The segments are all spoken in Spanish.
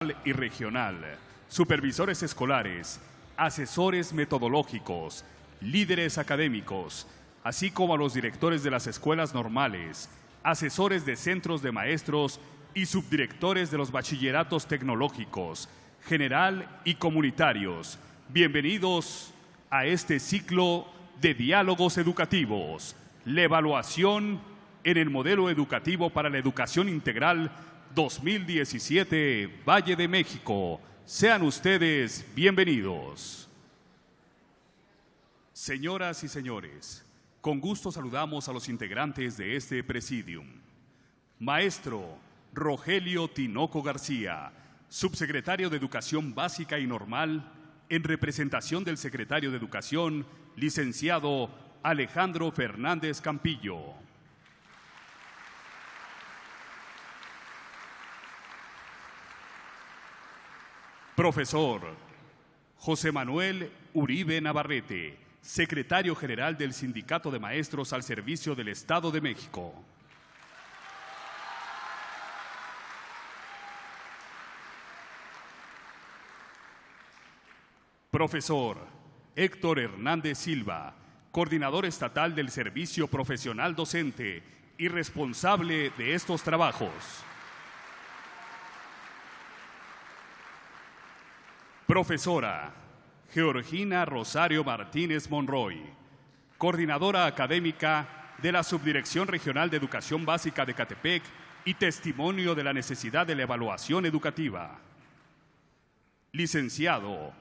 y regional, supervisores escolares, asesores metodológicos, líderes académicos, así como a los directores de las escuelas normales, asesores de centros de maestros y subdirectores de los bachilleratos tecnológicos, general y comunitarios. Bienvenidos a este ciclo de diálogos educativos, la evaluación en el modelo educativo para la educación integral 2017, Valle de México. Sean ustedes bienvenidos. Señoras y señores, con gusto saludamos a los integrantes de este presidium. Maestro Rogelio Tinoco García, subsecretario de Educación Básica y Normal, en representación del secretario de Educación, licenciado Alejandro Fernández Campillo. Profesor José Manuel Uribe Navarrete, secretario general del Sindicato de Maestros al Servicio del Estado de México. Profesor Héctor Hernández Silva, coordinador estatal del Servicio Profesional Docente y responsable de estos trabajos. Profesora Georgina Rosario Martínez Monroy, coordinadora académica de la Subdirección Regional de Educación Básica de Ecatepec y testimonio de la necesidad de la evaluación educativa. Licenciado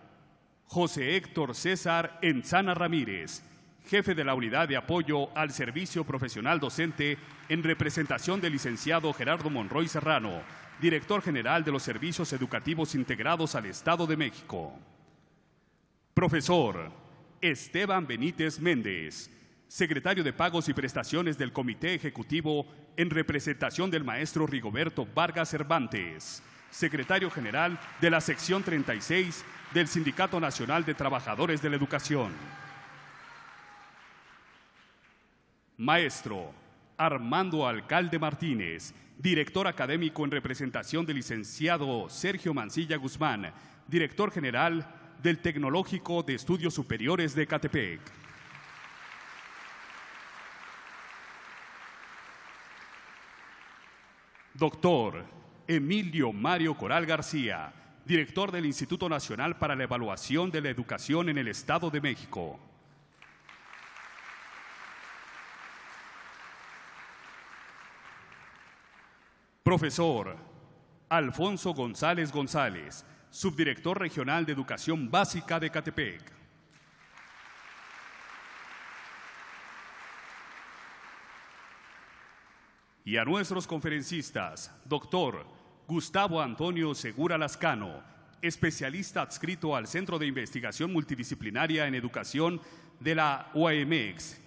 José Héctor César Enzana Ramírez, jefe de la Unidad de Apoyo al Servicio Profesional Docente en representación del licenciado Gerardo Monroy Serrano, director general de los Servicios Educativos Integrados al Estado de México. Profesor Esteban Benítez Méndez, secretario de Pagos y Prestaciones del Comité Ejecutivo en representación del maestro Rigoberto Vargas Cervantes, secretario general de la sección 36 del Sindicato Nacional de Trabajadores de la Educación. Maestro Armando Alcalde Martínez, director académico en representación del licenciado Sergio Mancilla Guzmán, director general del Tecnológico de Estudios Superiores de Ecatepec. Doctor Emilio Mario Coral García, director del Instituto Nacional para la Evaluación de la Educación en el Estado de México. Profesor Alfonso González González, subdirector regional de Educación Básica de Ecatepec. Y a nuestros conferencistas, doctor Gustavo Antonio Segura Lascano, especialista adscrito al Centro de Investigación Multidisciplinaria en Educación de la UAMX.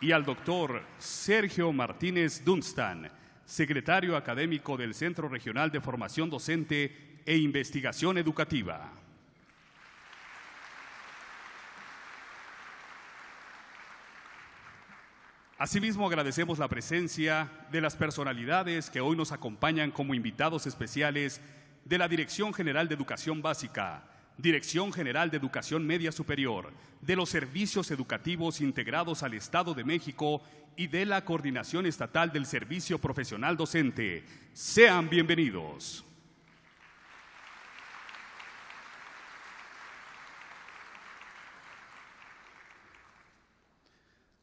Y al doctor Sergio Martínez Dunstan, secretario académico del Centro Regional de Formación Docente e Investigación Educativa. Asimismo, agradecemos la presencia de las personalidades que hoy nos acompañan como invitados especiales de la Dirección General de Educación Básica, Dirección General de Educación Media Superior, de los Servicios Educativos Integrados al Estado de México y de la Coordinación Estatal del Servicio Profesional Docente. Sean bienvenidos.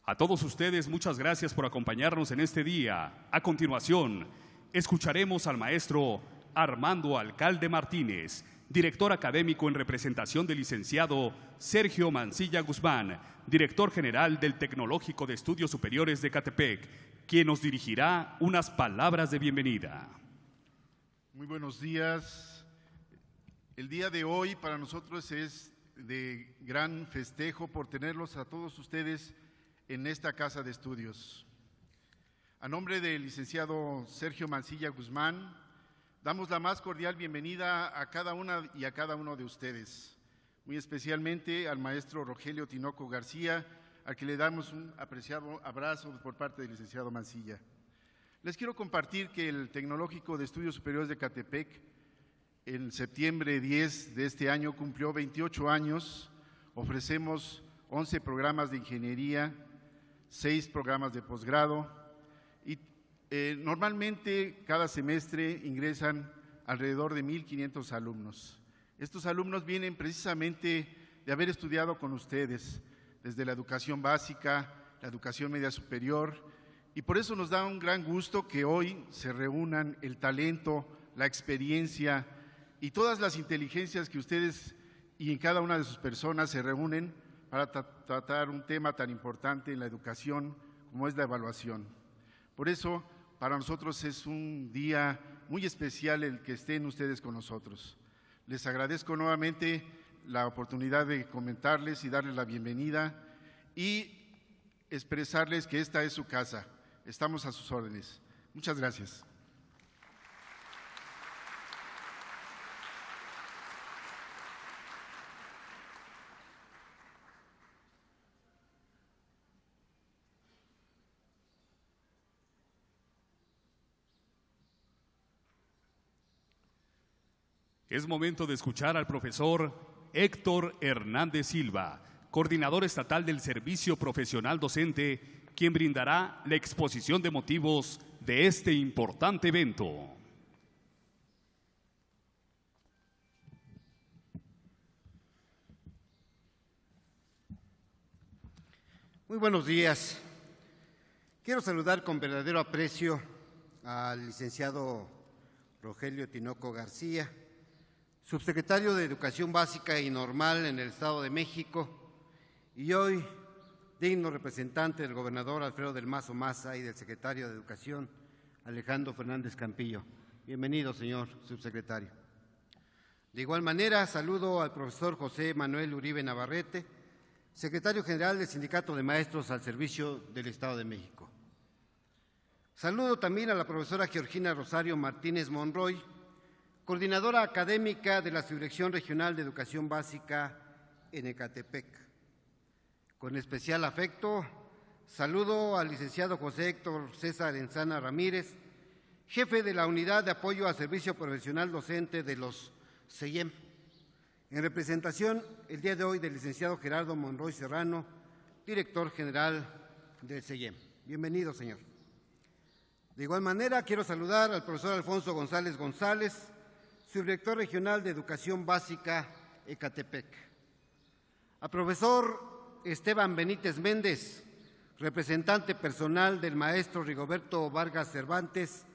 A todos ustedes, muchas gracias por acompañarnos en este día. A continuación, escucharemos al maestro Armando Alcalde Martínez, director académico en representación del licenciado Sergio Mancilla Guzmán, director general del Tecnológico de Estudios Superiores de Ecatepec, quien nos dirigirá unas palabras de bienvenida. Muy buenos días. El día de hoy para nosotros es de gran festejo por tenerlos a todos ustedes en esta casa de estudios. A nombre del licenciado Sergio Mancilla Guzmán, damos la más cordial bienvenida a cada una y a cada uno de ustedes, muy especialmente al maestro Rogelio Tinoco García, al que le damos un apreciado abrazo por parte del licenciado Mancilla. Les quiero compartir que el Tecnológico de Estudios Superiores de Ecatepec, en septiembre 10 de este año, cumplió 28 años. Ofrecemos 11 programas de ingeniería, 6 programas de posgrado y normalmente cada semestre ingresan alrededor de 1,500 alumnos. Estos alumnos vienen precisamente de haber estudiado con ustedes, desde la educación básica, la educación media superior, y por eso nos da un gran gusto que hoy se reúnan el talento, la experiencia y todas las inteligencias que ustedes y en cada una de sus personas se reúnen para tratar un tema tan importante en la educación como es la evaluación. Por eso, para nosotros es un día muy especial el que estén ustedes con nosotros. Les agradezco nuevamente la oportunidad de comentarles y darles la bienvenida y expresarles que esta es su casa. Estamos a sus órdenes. Muchas gracias. Es momento de escuchar al profesor Héctor Hernández Silva, coordinador estatal del Servicio Profesional Docente, quien brindará la exposición de motivos de este importante evento. Muy buenos días. Quiero saludar con verdadero aprecio al licenciado Rogelio Tinoco García, subsecretario de Educación Básica y Normal en el Estado de México, y hoy digno representante del gobernador Alfredo del Mazo Maza y del secretario de Educación Alejandro Fernández Campillo. Bienvenido, señor subsecretario. De igual manera, saludo al profesor José Manuel Uribe Navarrete, secretario general del Sindicato de Maestros al Servicio del Estado de México. Saludo también a la profesora Georgina Rosario Martínez Monroy, coordinadora académica de la Subdirección Regional de Educación Básica en Ecatepec. Con especial afecto, saludo al licenciado José Héctor César Enzana Ramírez, jefe de la Unidad de Apoyo al Servicio Profesional Docente de los CEIEM. En representación, el día de hoy, del licenciado Gerardo Monroy Serrano, director general del CEIEM. Bienvenido, señor. De igual manera, quiero saludar al profesor Alfonso González González, subdirector regional de Educación Básica Ecatepec. Al profesor Esteban Benítez Méndez, representante personal del maestro Rigoberto Vargas Cervantes,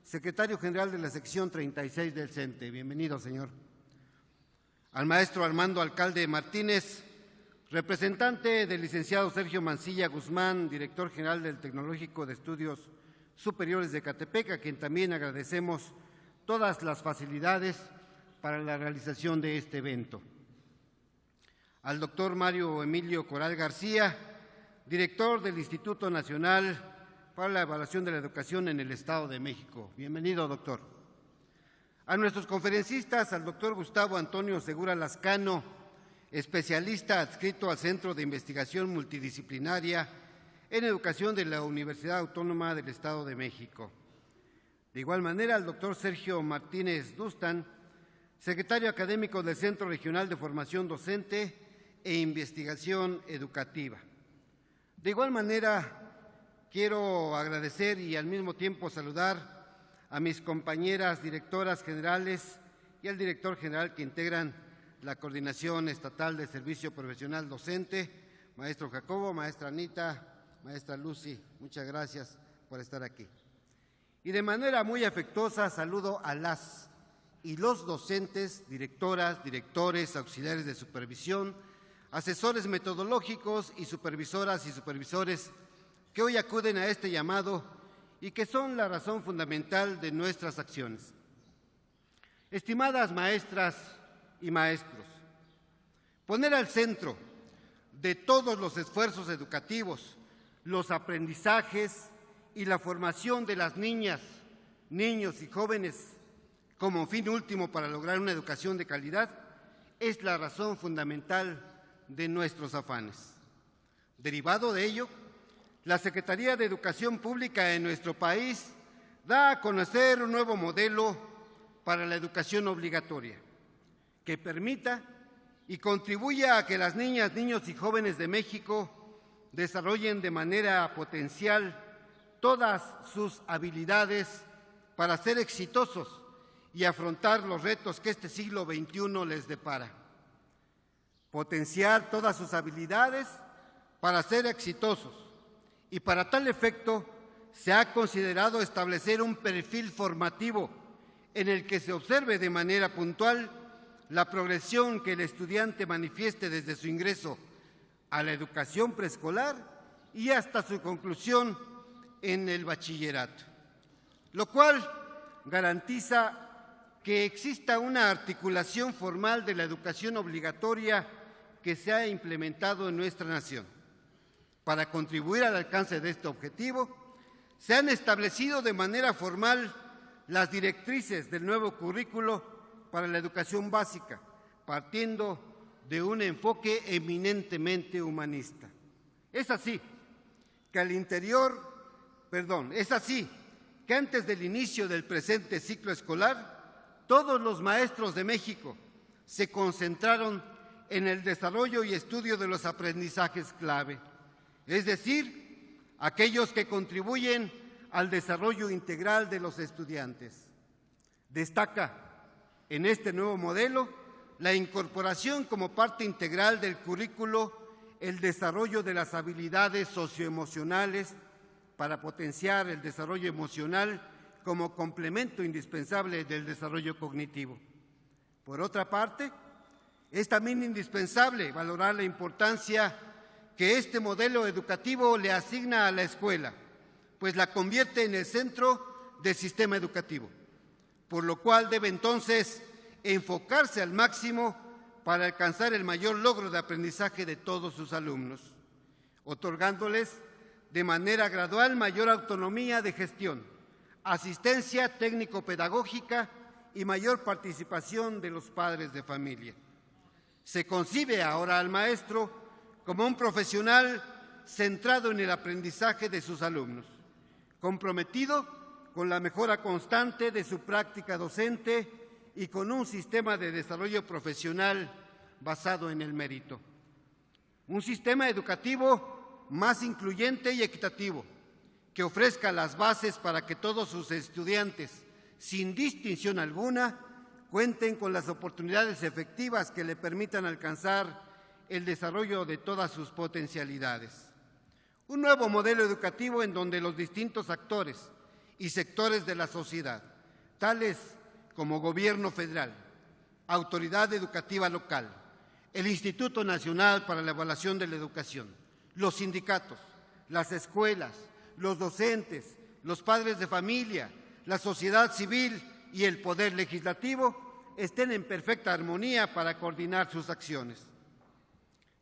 secretario general de la sección 36 del CENTE. Bienvenido, señor. Al maestro Armando Alcalde Martínez, representante del licenciado Sergio Mancilla Guzmán, director general del Tecnológico de Estudios Superiores de Ecatepec, a quien también agradecemos todas las facilidades para la realización de este evento. Al doctor Mario Emilio Coral García, director del Instituto Nacional para la Evaluación de la Educación en el Estado de México. Bienvenido, doctor. A nuestros conferencistas, al doctor Gustavo Antonio Segura Lascano, especialista adscrito al Centro de Investigación Multidisciplinaria en Educación de la Universidad Autónoma del Estado de México. De igual manera, al doctor Sergio Martínez Dustan, secretario académico del Centro Regional de Formación Docente e Investigación Educativa. De igual manera, quiero agradecer y al mismo tiempo saludar a mis compañeras directoras generales y al director general que integran la Coordinación Estatal de Servicio Profesional Docente, maestro Jacobo, maestra Anita, maestra Lucy, muchas gracias por estar aquí. Y de manera muy afectuosa saludo a las y los docentes, directoras, directores, auxiliares de supervisión, asesores metodológicos y supervisoras y supervisores que hoy acuden a este llamado y que son la razón fundamental de nuestras acciones. Estimadas maestras y maestros, poner al centro de todos los esfuerzos educativos los aprendizajes y la formación de las niñas, niños y jóvenes como fin último para lograr una educación de calidad es la razón fundamental de nuestros afanes. Derivado de ello, la Secretaría de Educación Pública en nuestro país da a conocer un nuevo modelo para la educación obligatoria que permita y contribuya a que las niñas, niños y jóvenes de México desarrollen de manera potencial todas sus habilidades para ser exitosos y afrontar los retos que este siglo XXI les depara. Potenciar todas sus habilidades para ser exitosos, y para tal efecto se ha considerado establecer un perfil formativo en el que se observe de manera puntual la progresión que el estudiante manifieste desde su ingreso a la educación preescolar y hasta su conclusión en el bachillerato, lo cual garantiza que exista una articulación formal de la educación obligatoria que se ha implementado en nuestra nación. Para contribuir al alcance de este objetivo, se han establecido de manera formal las directrices del nuevo currículo para la educación básica, partiendo de un enfoque eminentemente humanista. Es así que antes del inicio del presente ciclo escolar, todos los maestros de México se concentraron en el desarrollo y estudio de los aprendizajes clave, es decir, aquellos que contribuyen al desarrollo integral de los estudiantes. Destaca en este nuevo modelo la incorporación como parte integral del currículo el desarrollo de las habilidades socioemocionales para potenciar el desarrollo emocional como complemento indispensable del desarrollo cognitivo. Por otra parte, es también indispensable valorar la importancia que este modelo educativo le asigna a la escuela, pues la convierte en el centro del sistema educativo, por lo cual debe entonces enfocarse al máximo para alcanzar el mayor logro de aprendizaje de todos sus alumnos, otorgándoles de manera gradual mayor autonomía de gestión, asistencia técnico-pedagógica y mayor participación de los padres de familia. Se concibe ahora al maestro como un profesional centrado en el aprendizaje de sus alumnos, comprometido con la mejora constante de su práctica docente y con un sistema de desarrollo profesional basado en el mérito. Un sistema educativo más incluyente y equitativo, que ofrezca las bases para que todos sus estudiantes, sin distinción alguna, cuenten con las oportunidades efectivas que le permitan alcanzar el desarrollo de todas sus potencialidades. Un nuevo modelo educativo en donde los distintos actores y sectores de la sociedad, tales como Gobierno federal, Autoridad Educativa Local, el Instituto Nacional para la Evaluación de la Educación, los sindicatos, las escuelas, los docentes, los padres de familia, la sociedad civil y el Poder Legislativo estén en perfecta armonía para coordinar sus acciones.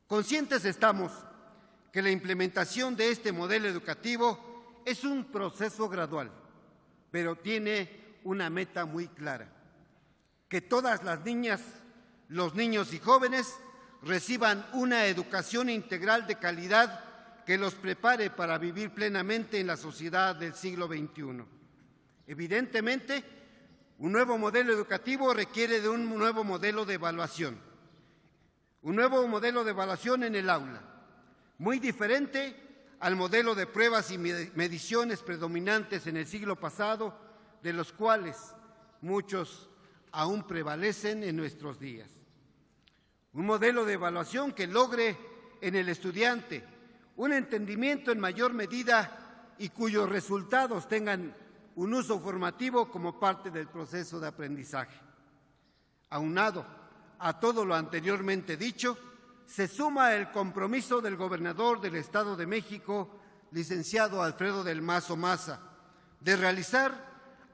Conscientes estamos que la implementación de este modelo educativo es un proceso gradual, pero tiene una meta muy clara: que todas las niñas, los niños y jóvenes reciban una educación integral de calidad que los prepare para vivir plenamente en la sociedad del siglo XXI. Evidentemente, un nuevo modelo educativo requiere de un nuevo modelo de evaluación. Un nuevo modelo de evaluación en el aula, muy diferente al modelo de pruebas y mediciones predominantes en el siglo pasado, de los cuales muchos aún prevalecen en nuestros días. Un modelo de evaluación que logre en el estudiante un entendimiento en mayor medida y cuyos resultados tengan un uso formativo como parte del proceso de aprendizaje. Aunado a todo lo anteriormente dicho, se suma el compromiso del gobernador del Estado de México, licenciado Alfredo del Mazo Maza, de realizar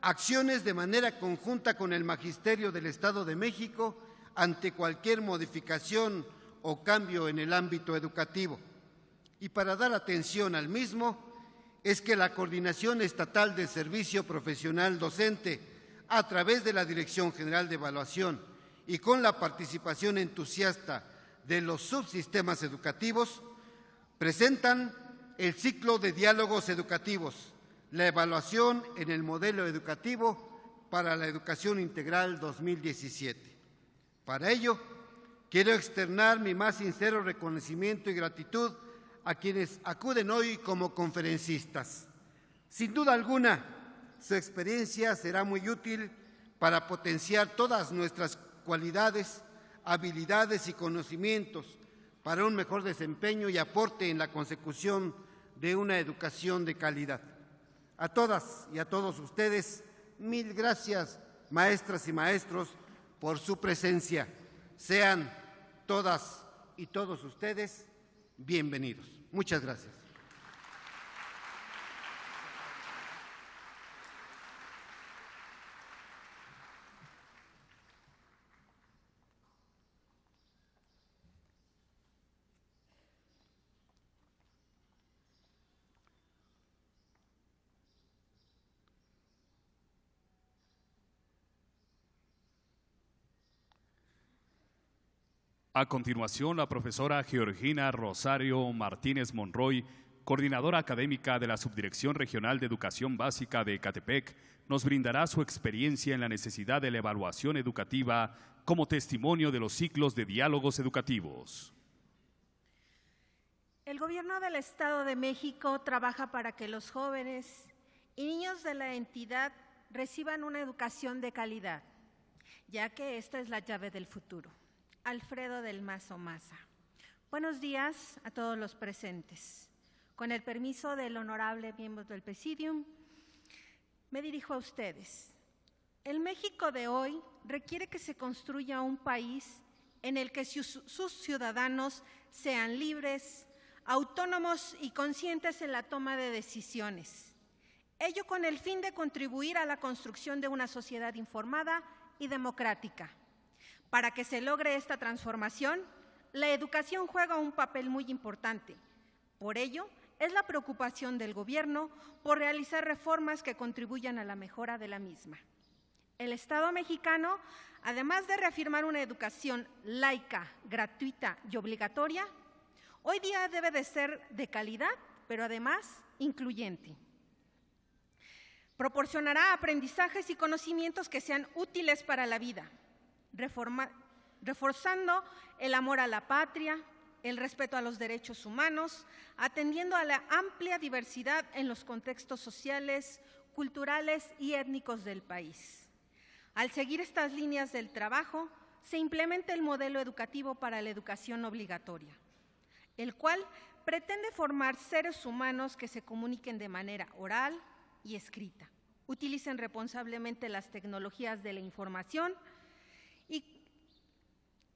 acciones de manera conjunta con el Magisterio del Estado de México ante cualquier modificación o cambio en el ámbito educativo. Y para dar atención al mismo, es que la Coordinación Estatal de Servicio Profesional Docente, a través de la Dirección General de Evaluación y con la participación entusiasta de los subsistemas educativos, presentan el ciclo de diálogos educativos, la evaluación en el modelo educativo para la educación integral 2017. Para ello, quiero externar mi más sincero reconocimiento y gratitud a quienes acuden hoy como conferencistas. Sin duda alguna, su experiencia será muy útil para potenciar todas nuestras cualidades, habilidades y conocimientos para un mejor desempeño y aporte en la consecución de una educación de calidad. A todas y a todos ustedes, mil gracias, maestras y maestros, por su presencia. Sean todas y todos ustedes bienvenidos. Muchas gracias. A continuación, la profesora Georgina Rosario Martínez Monroy, coordinadora académica de la Subdirección Regional de Educación Básica de Ecatepec, nos brindará su experiencia en la necesidad de la evaluación educativa como testimonio de los ciclos de diálogos educativos. El Gobierno del Estado de México trabaja para que los jóvenes y niños de la entidad reciban una educación de calidad, ya que esta es la llave del futuro. Alfredo del Mazo Maza. Buenos días a todos los presentes. Con el permiso del honorable miembro del Presidium, me dirijo a ustedes. El México de hoy requiere que se construya un país en el que sus ciudadanos sean libres, autónomos y conscientes en la toma de decisiones. Ello con el fin de contribuir a la construcción de una sociedad informada y democrática. Para que se logre esta transformación, la educación juega un papel muy importante. Por ello, es la preocupación del Gobierno por realizar reformas que contribuyan a la mejora de la misma. El Estado mexicano, además de reafirmar una educación laica, gratuita y obligatoria, hoy día debe de ser de calidad, pero además incluyente. Proporcionará aprendizajes y conocimientos que sean útiles para la vida, reforzando el amor a la patria, el respeto a los derechos humanos, atendiendo a la amplia diversidad en los contextos sociales, culturales y étnicos del país. Al seguir estas líneas del trabajo, se implementa el modelo educativo para la educación obligatoria, el cual pretende formar seres humanos que se comuniquen de manera oral y escrita, utilicen responsablemente las tecnologías de la información y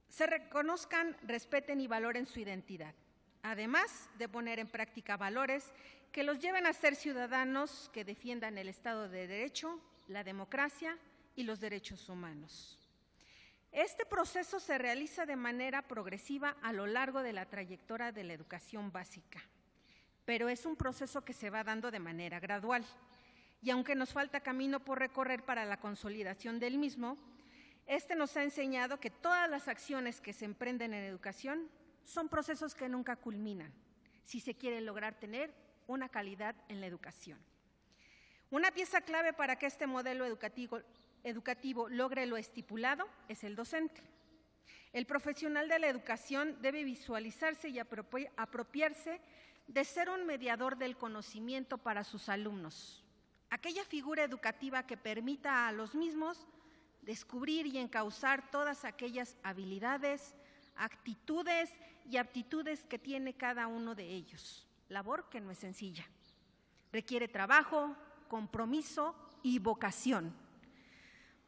se reconozcan, respeten y valoren su identidad, además de poner en práctica valores que los lleven a ser ciudadanos que defiendan el Estado de Derecho, la democracia y los derechos humanos. Este proceso se realiza de manera progresiva a lo largo de la trayectoria de la educación básica, pero es un proceso que se va dando de manera gradual. Y aunque nos falta camino por recorrer para la consolidación del mismo, este nos ha enseñado que todas las acciones que se emprenden en educación son procesos que nunca culminan, si se quiere lograr tener una calidad en la educación. Una pieza clave para que este modelo educativo logre lo estipulado es el docente. El profesional de la educación debe visualizarse y apropiarse de ser un mediador del conocimiento para sus alumnos, aquella figura educativa que permita a los mismos descubrir y encauzar todas aquellas habilidades, actitudes y aptitudes que tiene cada uno de ellos. Labor que no es sencilla. Requiere trabajo, compromiso y vocación.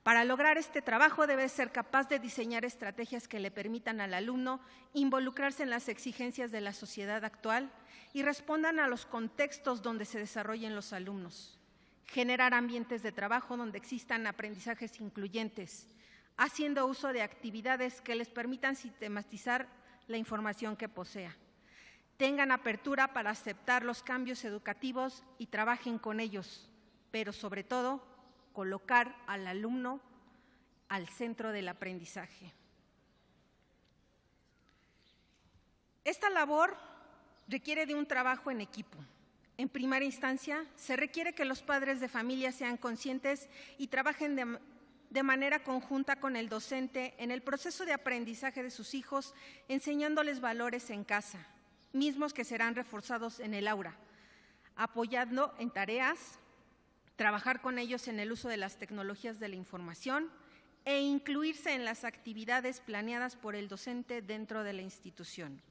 Para lograr este trabajo debe ser capaz de diseñar estrategias que le permitan al alumno involucrarse en las exigencias de la sociedad actual y respondan a los contextos donde se desarrollen los alumnos. Generar ambientes de trabajo donde existan aprendizajes incluyentes, haciendo uso de actividades que les permitan sistematizar la información que posea. Tengan apertura para aceptar los cambios educativos y trabajen con ellos, pero sobre todo, colocar al alumno al centro del aprendizaje. Esta labor requiere de un trabajo en equipo, En primera instancia, se requiere que los padres de familia sean conscientes y trabajen de manera conjunta con el docente en el proceso de aprendizaje de sus hijos, enseñándoles valores en casa, mismos que serán reforzados en el aula, apoyando en tareas, trabajar con ellos en el uso de las tecnologías de la información e incluirse en las actividades planeadas por el docente dentro de la institución.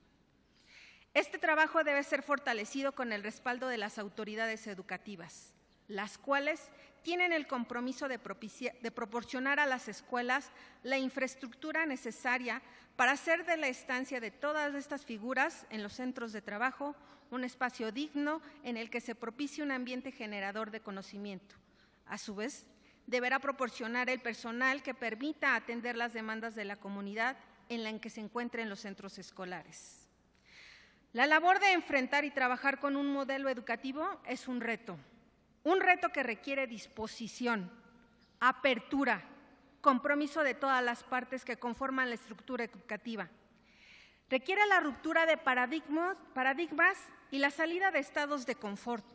Este trabajo debe ser fortalecido con el respaldo de las autoridades educativas, las cuales tienen el compromiso de proporcionar a las escuelas la infraestructura necesaria para hacer de la estancia de todas estas figuras en los centros de trabajo un espacio digno en el que se propicie un ambiente generador de conocimiento. A su vez, deberá proporcionar el personal que permita atender las demandas de la comunidad en la que se encuentren los centros escolares. La labor de enfrentar y trabajar con un modelo educativo es un reto que requiere disposición, apertura, compromiso de todas las partes que conforman la estructura educativa. Requiere la ruptura de paradigmas y la salida de estados de confort,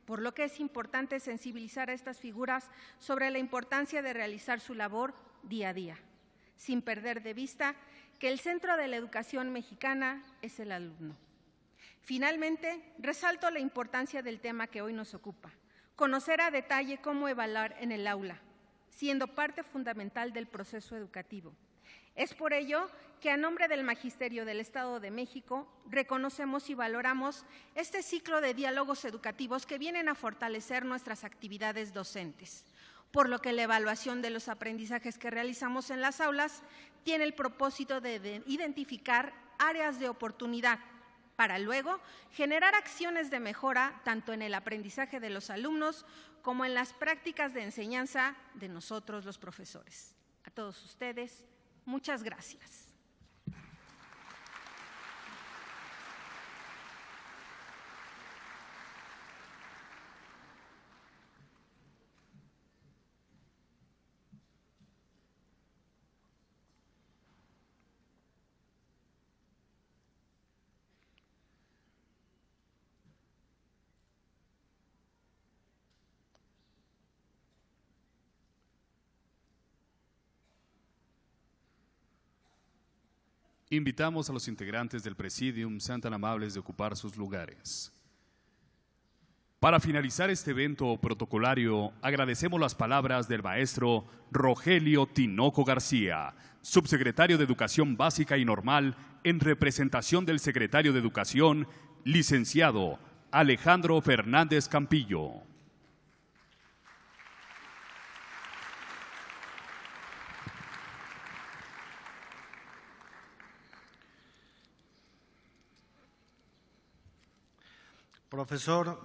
por lo que es importante sensibilizar a estas figuras sobre la importancia de realizar su labor día a día, sin perder de vista que el centro de la educación mexicana es el alumno. Finalmente, resalto la importancia del tema que hoy nos ocupa, conocer a detalle cómo evaluar en el aula, siendo parte fundamental del proceso educativo. Es por ello que a nombre del Magisterio del Estado de México reconocemos y valoramos este ciclo de diálogos educativos que vienen a fortalecer nuestras actividades docentes, por lo que la evaluación de los aprendizajes que realizamos en las aulas tiene el propósito de identificar áreas de oportunidad para luego generar acciones de mejora tanto en el aprendizaje de los alumnos como en las prácticas de enseñanza de nosotros los profesores. A todos ustedes, muchas gracias. Invitamos a los integrantes del Presidium sean tan amables de ocupar sus lugares. Para finalizar este evento protocolario, agradecemos las palabras del maestro Rogelio Tinoco García, subsecretario de Educación Básica y Normal, en representación del secretario de Educación, licenciado Alejandro Fernández Campillo. Profesor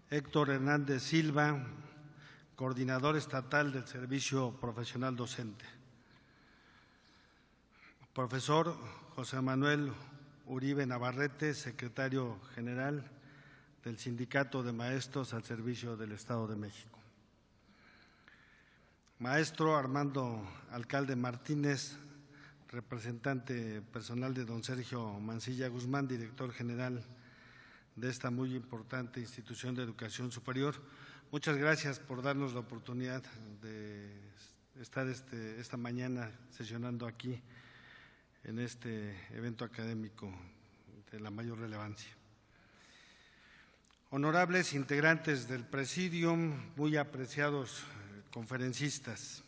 Héctor Hernández Silva, coordinador estatal del Servicio Profesional Docente. Profesor José Manuel Uribe Navarrete, secretario general del Sindicato de Maestros al Servicio del Estado de México. Maestro Armando Alcalde Martínez, representante personal de don Sergio Mancilla Guzmán, director general de esta muy importante institución de educación superior. Muchas gracias por darnos la oportunidad de estar esta mañana sesionando aquí en este evento académico de la mayor relevancia. Honorables integrantes del Presidium, muy apreciados conferencistas,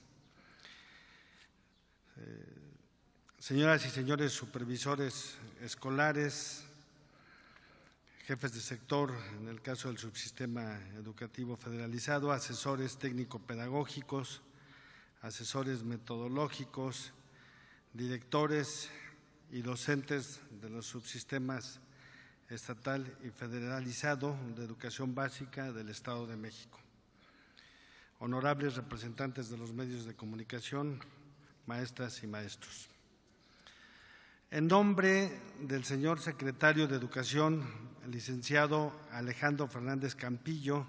señoras y señores supervisores escolares, jefes de sector, en el caso del subsistema educativo federalizado, asesores técnico-pedagógicos, asesores metodológicos, directores y docentes de los subsistemas estatal y federalizado de educación básica del Estado de México. Honorables representantes de los medios de comunicación, maestras y maestros. En nombre del señor secretario de Educación, el licenciado Alejandro Fernández Campillo,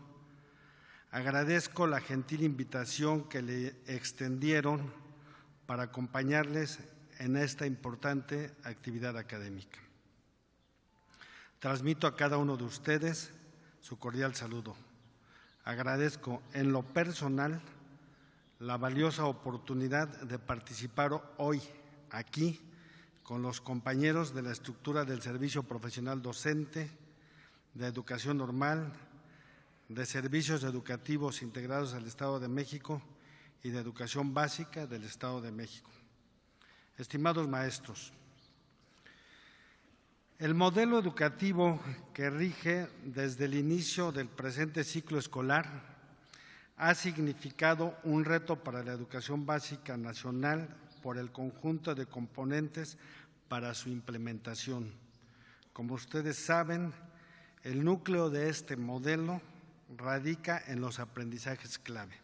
agradezco la gentil invitación que le extendieron para acompañarles en esta importante actividad académica. Transmito a cada uno de ustedes su cordial saludo. Agradezco en lo personal la valiosa oportunidad de participar hoy aquí con los compañeros de la estructura del Servicio Profesional Docente, de Educación Normal, de Servicios Educativos Integrados del Estado de México y de Educación Básica del Estado de México. Estimados maestros, el modelo educativo que rige desde el inicio del presente ciclo escolar ha significado un reto para la educación básica nacional por el conjunto de componentes para su implementación. Como ustedes saben, el núcleo de este modelo radica en los aprendizajes clave,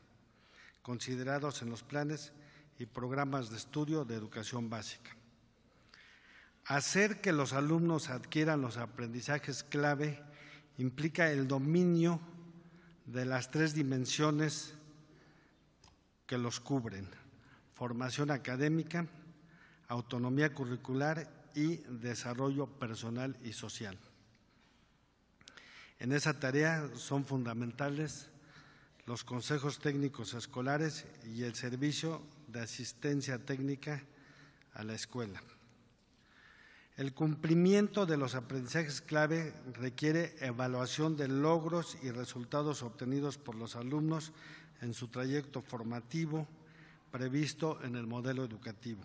considerados en los planes y programas de estudio de educación básica. Hacer que los alumnos adquieran los aprendizajes clave implica el dominio de las tres dimensiones que los cubren: formación académica, autonomía curricular y desarrollo personal y social. En esa tarea son fundamentales los consejos técnicos escolares y el servicio de asistencia técnica a la escuela. El cumplimiento de los aprendizajes clave requiere evaluación de logros y resultados obtenidos por los alumnos en su trayecto formativo previsto en el modelo educativo.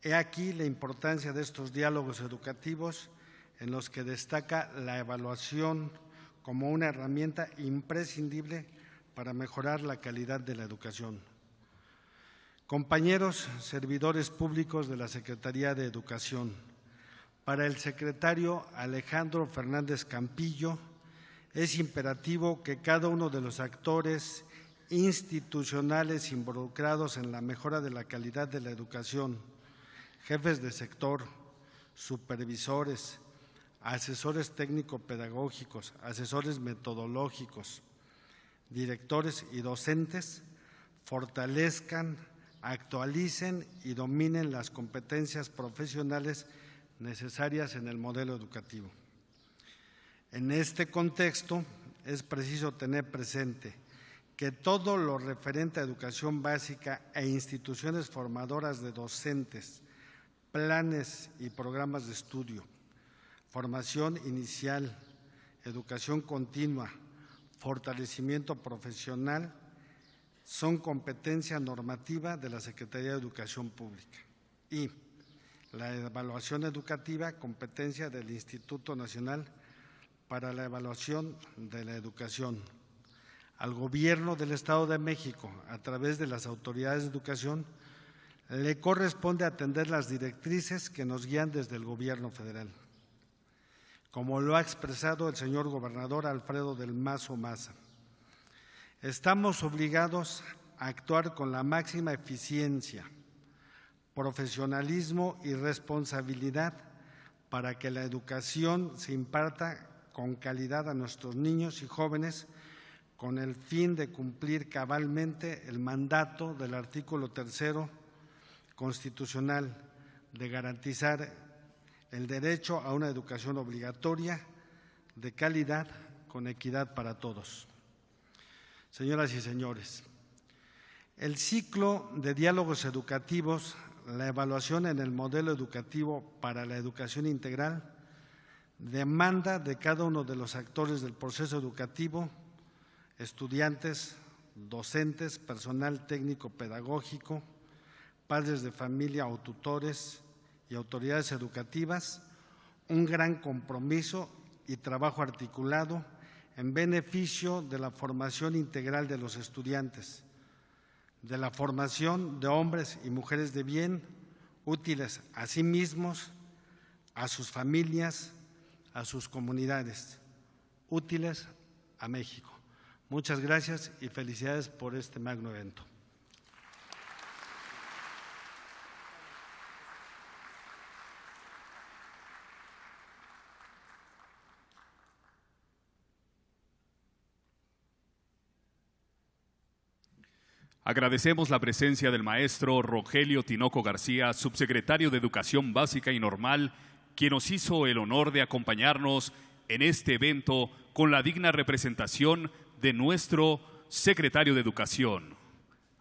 He aquí la importancia de estos diálogos educativos en los que destaca la evaluación como una herramienta imprescindible para mejorar la calidad de la educación. Compañeros servidores públicos de la Secretaría de Educación, para el secretario Alejandro Fernández Campillo, es imperativo que cada uno de los actores institucionales involucrados en la mejora de la calidad de la educación, jefes de sector, supervisores, asesores técnico-pedagógicos, asesores metodológicos, directores y docentes, fortalezcan, actualicen y dominen las competencias profesionales necesarias en el modelo educativo. En este contexto, es preciso tener presente que todo lo referente a educación básica e instituciones formadoras de docentes, planes y programas de estudio, formación inicial, educación continua, fortalecimiento profesional, son competencia normativa de la Secretaría de Educación Pública y la evaluación educativa, competencia del Instituto Nacional para la Evaluación de la Educación. Al Gobierno del Estado de México, a través de las autoridades de educación, le corresponde atender las directrices que nos guían desde el Gobierno federal, como lo ha expresado el señor gobernador Alfredo del Mazo Maza. Estamos obligados a actuar con la máxima eficiencia, profesionalismo y responsabilidad para que la educación se imparta con calidad a nuestros niños y jóvenes, con el fin de cumplir cabalmente el mandato del artículo 3 constitucional de garantizar el derecho a una educación obligatoria, de calidad, con equidad para todos. Señoras y señores, el ciclo de diálogos educativos, la evaluación en el modelo educativo para la educación integral, demanda de cada uno de los actores del proceso educativo, estudiantes, docentes, personal técnico pedagógico, padres de familia o tutores y autoridades educativas, un gran compromiso y trabajo articulado en beneficio de la formación integral de los estudiantes, de la formación de hombres y mujeres de bien, útiles a sí mismos, a sus familias, a sus comunidades, útiles a México. Muchas gracias y felicidades por este magno evento. Agradecemos la presencia del maestro Rogelio Tinoco García, subsecretario de Educación Básica y Normal, quien nos hizo el honor de acompañarnos en este evento con la digna representación de nuestro secretario de Educación.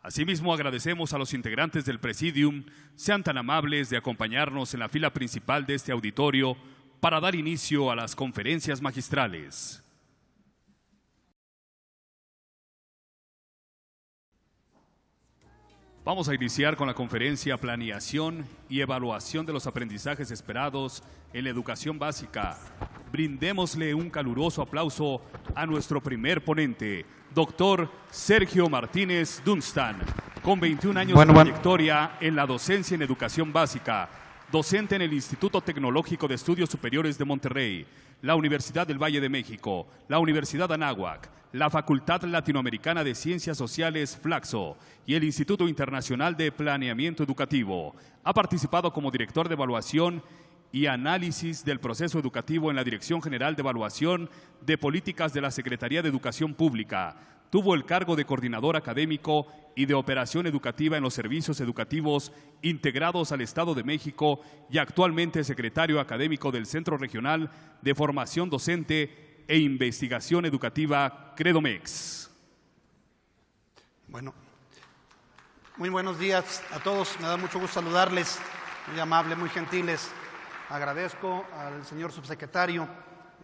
Asimismo, agradecemos a los integrantes del Presidium sean tan amables de acompañarnos en la fila principal de este auditorio para dar inicio a las conferencias magistrales. Vamos a iniciar con la conferencia Planeación y Evaluación de los Aprendizajes Esperados en la Educación Básica. Brindémosle un caluroso aplauso a nuestro primer ponente, doctor Sergio Martínez Dunstan, con 21 años de trayectoria en la docencia en educación básica, docente en el Instituto Tecnológico de Estudios Superiores de Monterrey, la Universidad del Valle de México, la Universidad Anáhuac, la Facultad Latinoamericana de Ciencias Sociales Flaxo y el Instituto Internacional de Planeamiento Educativo. Ha participado como director de evaluación y análisis del proceso educativo en la Dirección General de Evaluación de Políticas de la Secretaría de Educación Pública. Tuvo el cargo de coordinador académico y de operación educativa en los servicios educativos integrados al Estado de México y actualmente secretario académico del Centro Regional de Formación Docente e Investigación Educativa, CREDOMEX. Bueno, muy buenos días a todos. Me da mucho gusto saludarles, muy amables, muy gentiles. Agradezco al señor subsecretario,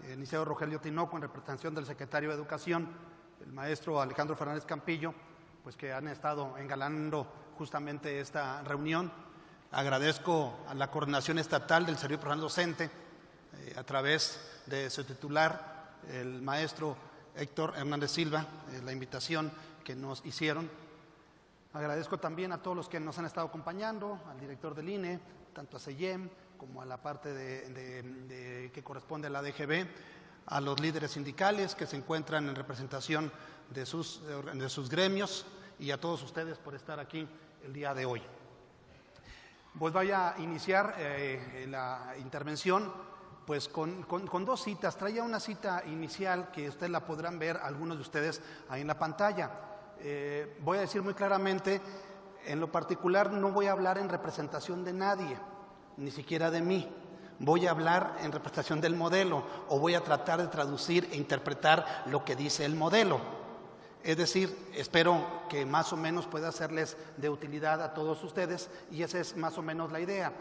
el licenciado Rogelio Tinoco, en representación del secretario de Educación, el maestro Alejandro Fernández Campillo, pues que han estado engalanando justamente esta reunión. Agradezco a la Coordinación Estatal del Servicio Profesional Docente, a través de su titular, el maestro Héctor Hernández Silva, la invitación que nos hicieron. Agradezco también a todos los que nos han estado acompañando, al director del INE, tanto a CEYEM como a la parte que corresponde a la DGB, a los líderes sindicales que se encuentran en representación de sus gremios y a todos ustedes por estar aquí el día de hoy. Pues voy a iniciar la intervención pues con dos citas. Traía una cita inicial que ustedes la podrán ver, algunos de ustedes ahí en la pantalla. Voy a decir muy claramente, en lo particular no voy a hablar en representación de nadie, ni siquiera de mí. Voy a hablar en representación del modelo o voy a tratar de traducir e interpretar lo que dice el modelo. Es decir, espero que más o menos pueda serles de utilidad a todos ustedes y esa es más o menos la idea.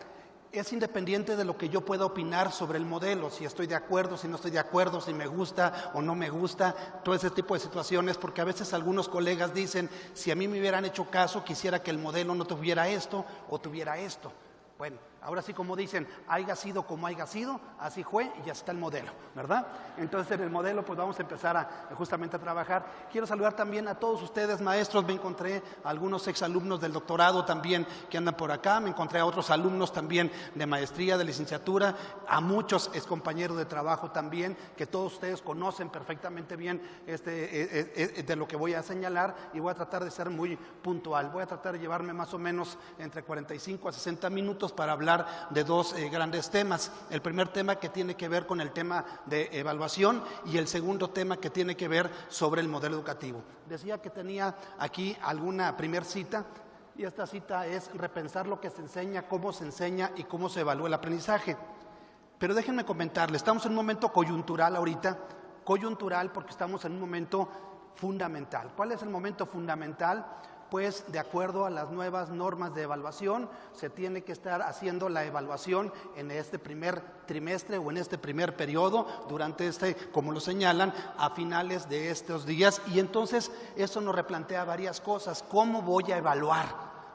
Es independiente de lo que yo pueda opinar sobre el modelo, si estoy de acuerdo, si no estoy de acuerdo, si me gusta o no me gusta, todo ese tipo de situaciones, porque a veces algunos colegas dicen, si a mí me hubieran hecho caso, quisiera que el modelo no tuviera esto o tuviera esto. Bueno, ahora sí, como dicen, haya sido como haya sido, así fue y ya está el modelo, ¿verdad? Entonces en el modelo pues vamos a empezar justamente a trabajar. Quiero saludar también a todos ustedes, maestros. Me encontré a algunos exalumnos del doctorado también que andan por acá, me encontré a otros alumnos también de maestría, de licenciatura, a muchos excompañeros de trabajo también, que todos ustedes conocen perfectamente bien de lo que voy a señalar y voy a tratar de ser muy puntual. Voy a tratar de llevarme más o menos entre 45 a 60 minutos para hablar de dos grandes temas. El primer tema que tiene que ver con el tema de evaluación y el segundo tema que tiene que ver sobre el modelo educativo. Decía que tenía aquí alguna primer cita y esta cita es repensar lo que se enseña, cómo se enseña y cómo se evalúa el aprendizaje. Pero déjenme comentarles, estamos en un momento coyuntural ahorita, coyuntural porque estamos en un momento fundamental. ¿Cuál es el momento fundamental? Pues de acuerdo a las nuevas normas de evaluación, se tiene que estar haciendo la evaluación en este primer trimestre o en este primer periodo, durante como lo señalan, a finales de estos días. Y entonces eso nos replantea varias cosas. ¿Cómo voy a evaluar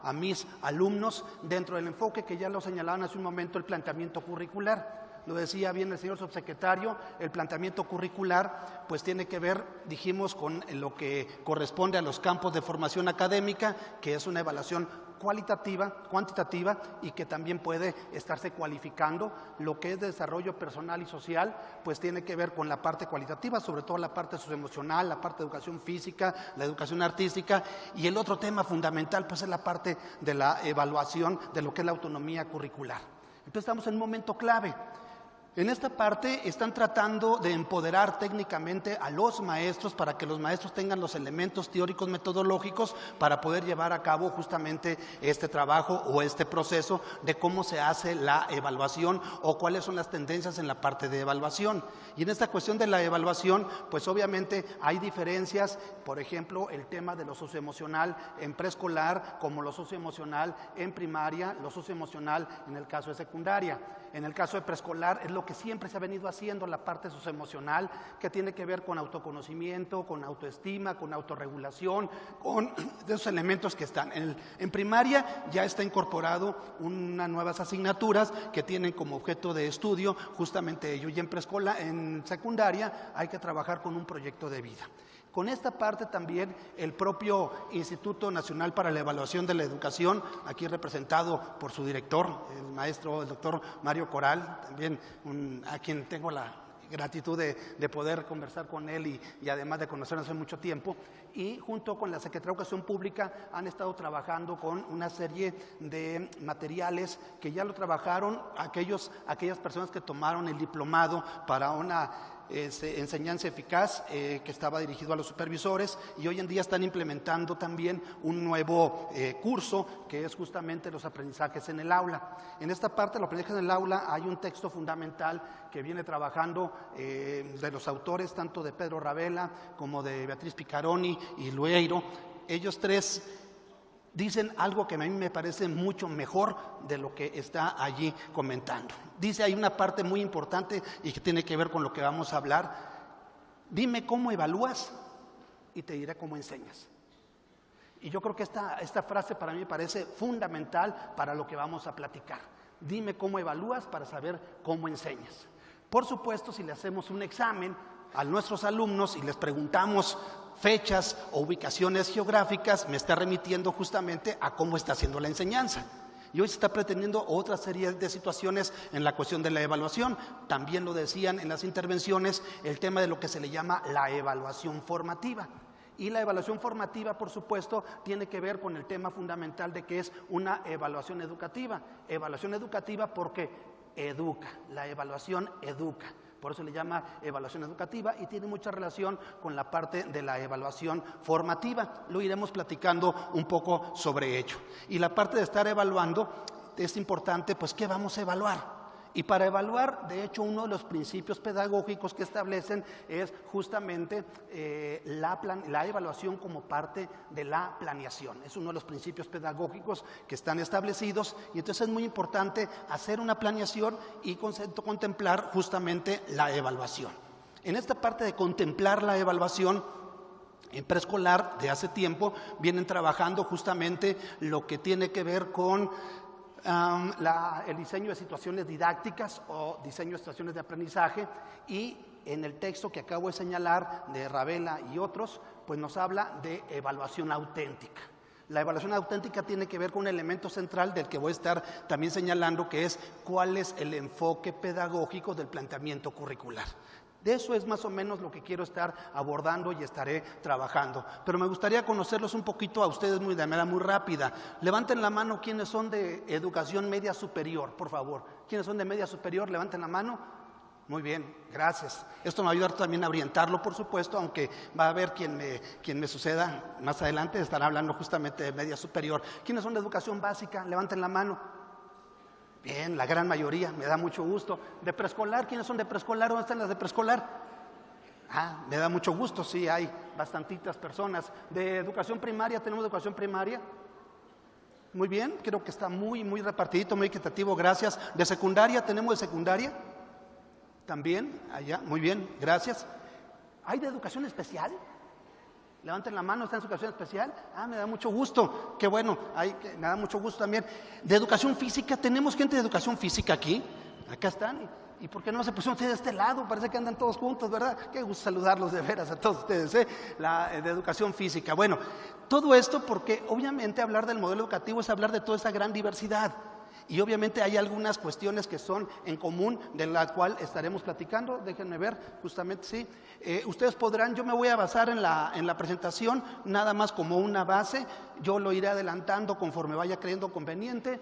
a mis alumnos dentro del enfoque que ya lo señalaban hace un momento, el planteamiento curricular? Lo decía bien el señor subsecretario, el planteamiento curricular pues tiene que ver, dijimos, con lo que corresponde a los campos de formación académica, que es una evaluación cuantitativa y que también puede estarse cualificando. Lo que es de desarrollo personal y social pues tiene que ver con la parte cualitativa, sobre todo la parte socioemocional, la parte de educación física, la educación artística, y el otro tema fundamental pues es la parte de la evaluación de lo que es la autonomía curricular. Entonces estamos en un momento clave. En esta parte están tratando de empoderar técnicamente a los maestros para que los maestros tengan los elementos teóricos metodológicos para poder llevar a cabo justamente este trabajo o este proceso de cómo se hace la evaluación o cuáles son las tendencias en la parte de evaluación. Y en esta cuestión de la evaluación, pues obviamente hay diferencias, por ejemplo, el tema de lo socioemocional en preescolar, como lo socioemocional en primaria, lo socioemocional en el caso de secundaria. En el caso de preescolar es lo que siempre se ha venido haciendo, la parte socioemocional, que tiene que ver con autoconocimiento, con autoestima, con autorregulación, con esos elementos que están. En primaria ya está incorporado unas nuevas asignaturas que tienen como objeto de estudio justamente ello, y en preescolar, en secundaria hay que trabajar con un proyecto de vida. Con esta parte también el propio Instituto Nacional para la Evaluación de la Educación, aquí representado por su director, el maestro, el doctor Mario Coral, también a quien tengo la gratitud de poder conversar con él y además de conocernos hace mucho tiempo, y junto con la Secretaría de Educación Pública han estado trabajando con una serie de materiales que ya lo trabajaron aquellas personas que tomaron el diplomado para una enseñanza eficaz que estaba dirigido a los supervisores, y hoy en día están implementando también un nuevo curso que es justamente los aprendizajes en el aula. En esta parte de los aprendizajes en el aula hay un texto fundamental que viene trabajando de los autores tanto de Pedro Ravela como de Beatriz Picaroni y Lueiro. Ellos tres dicen algo que a mí me parece mucho mejor de lo que está allí comentando. Dice hay una parte muy importante y que tiene que ver con lo que vamos a hablar. Dime cómo evalúas y te diré cómo enseñas. Y yo creo que esta frase para mí me parece fundamental para lo que vamos a platicar. Dime cómo evalúas para saber cómo enseñas. Por supuesto, si le hacemos un examen a nuestros alumnos y les preguntamos fechas o ubicaciones geográficas, me está remitiendo justamente a cómo está haciendo la enseñanza. Y hoy se está pretendiendo otra serie de situaciones en la cuestión de la evaluación. También lo decían en las intervenciones, el tema de lo que se le llama la evaluación formativa. Y la evaluación formativa, por supuesto, tiene que ver con el tema fundamental de que es una evaluación educativa. Evaluación educativa porque educa, la evaluación educa. Por eso le llama evaluación educativa y tiene mucha relación con la parte de la evaluación formativa. Lo iremos platicando un poco sobre ello. Y la parte de estar evaluando es importante, pues, ¿qué vamos a evaluar? Y para evaluar, de hecho, uno de los principios pedagógicos que establecen es justamente la evaluación como parte de la planeación. Es uno de los principios pedagógicos que están establecidos y entonces es muy importante hacer una planeación y contemplar justamente la evaluación. En esta parte de contemplar la evaluación, en preescolar de hace tiempo vienen trabajando justamente lo que tiene que ver con el diseño de situaciones didácticas o diseño de situaciones de aprendizaje, y en el texto que acabo de señalar de Ravela y otros, pues nos habla de evaluación auténtica. La evaluación auténtica tiene que ver con un elemento central del que voy a estar también señalando, que es cuál es el enfoque pedagógico del planteamiento curricular. De eso es más o menos lo que quiero estar abordando y estaré trabajando. Pero me gustaría conocerlos un poquito a ustedes de manera muy rápida. Levanten la mano quienes son de educación media superior, por favor. ¿Quiénes son de media superior? Levanten la mano. Muy bien, gracias. Esto me va a ayudar también a orientarlo, por supuesto, aunque va a haber quien me suceda más adelante, estará hablando justamente de media superior. ¿Quiénes son de educación básica? Levanten la mano. Bien, la gran mayoría, me da mucho gusto. ¿De preescolar? ¿Quiénes son de preescolar? ¿Dónde están las de preescolar? Me da mucho gusto, sí, hay bastantitas personas. ¿De educación primaria? ¿Tenemos educación primaria? Muy bien, creo que está muy repartidito, muy equitativo, gracias. ¿De secundaria? ¿Tenemos de secundaria? También, allá, muy bien, gracias. ¿Hay de educación especial? Levanten la mano, ¿está en educación especial? Me da mucho gusto, qué bueno, me da mucho gusto también. ¿De educación física? ¿Tenemos gente de educación física aquí? Acá están. ¿Y por qué no se pusieron ustedes de este lado? Parece que andan todos juntos, ¿verdad? Qué gusto saludarlos de veras a todos ustedes, de educación física. Bueno, todo esto porque obviamente hablar del modelo educativo es hablar de toda esa gran diversidad. Y obviamente hay algunas cuestiones que son en común, de la cual estaremos platicando. Déjenme ver, justamente, sí. Ustedes podrán, yo me voy a basar en la presentación, nada más como una base. yo lo iré adelantando conforme vaya creyendo conveniente.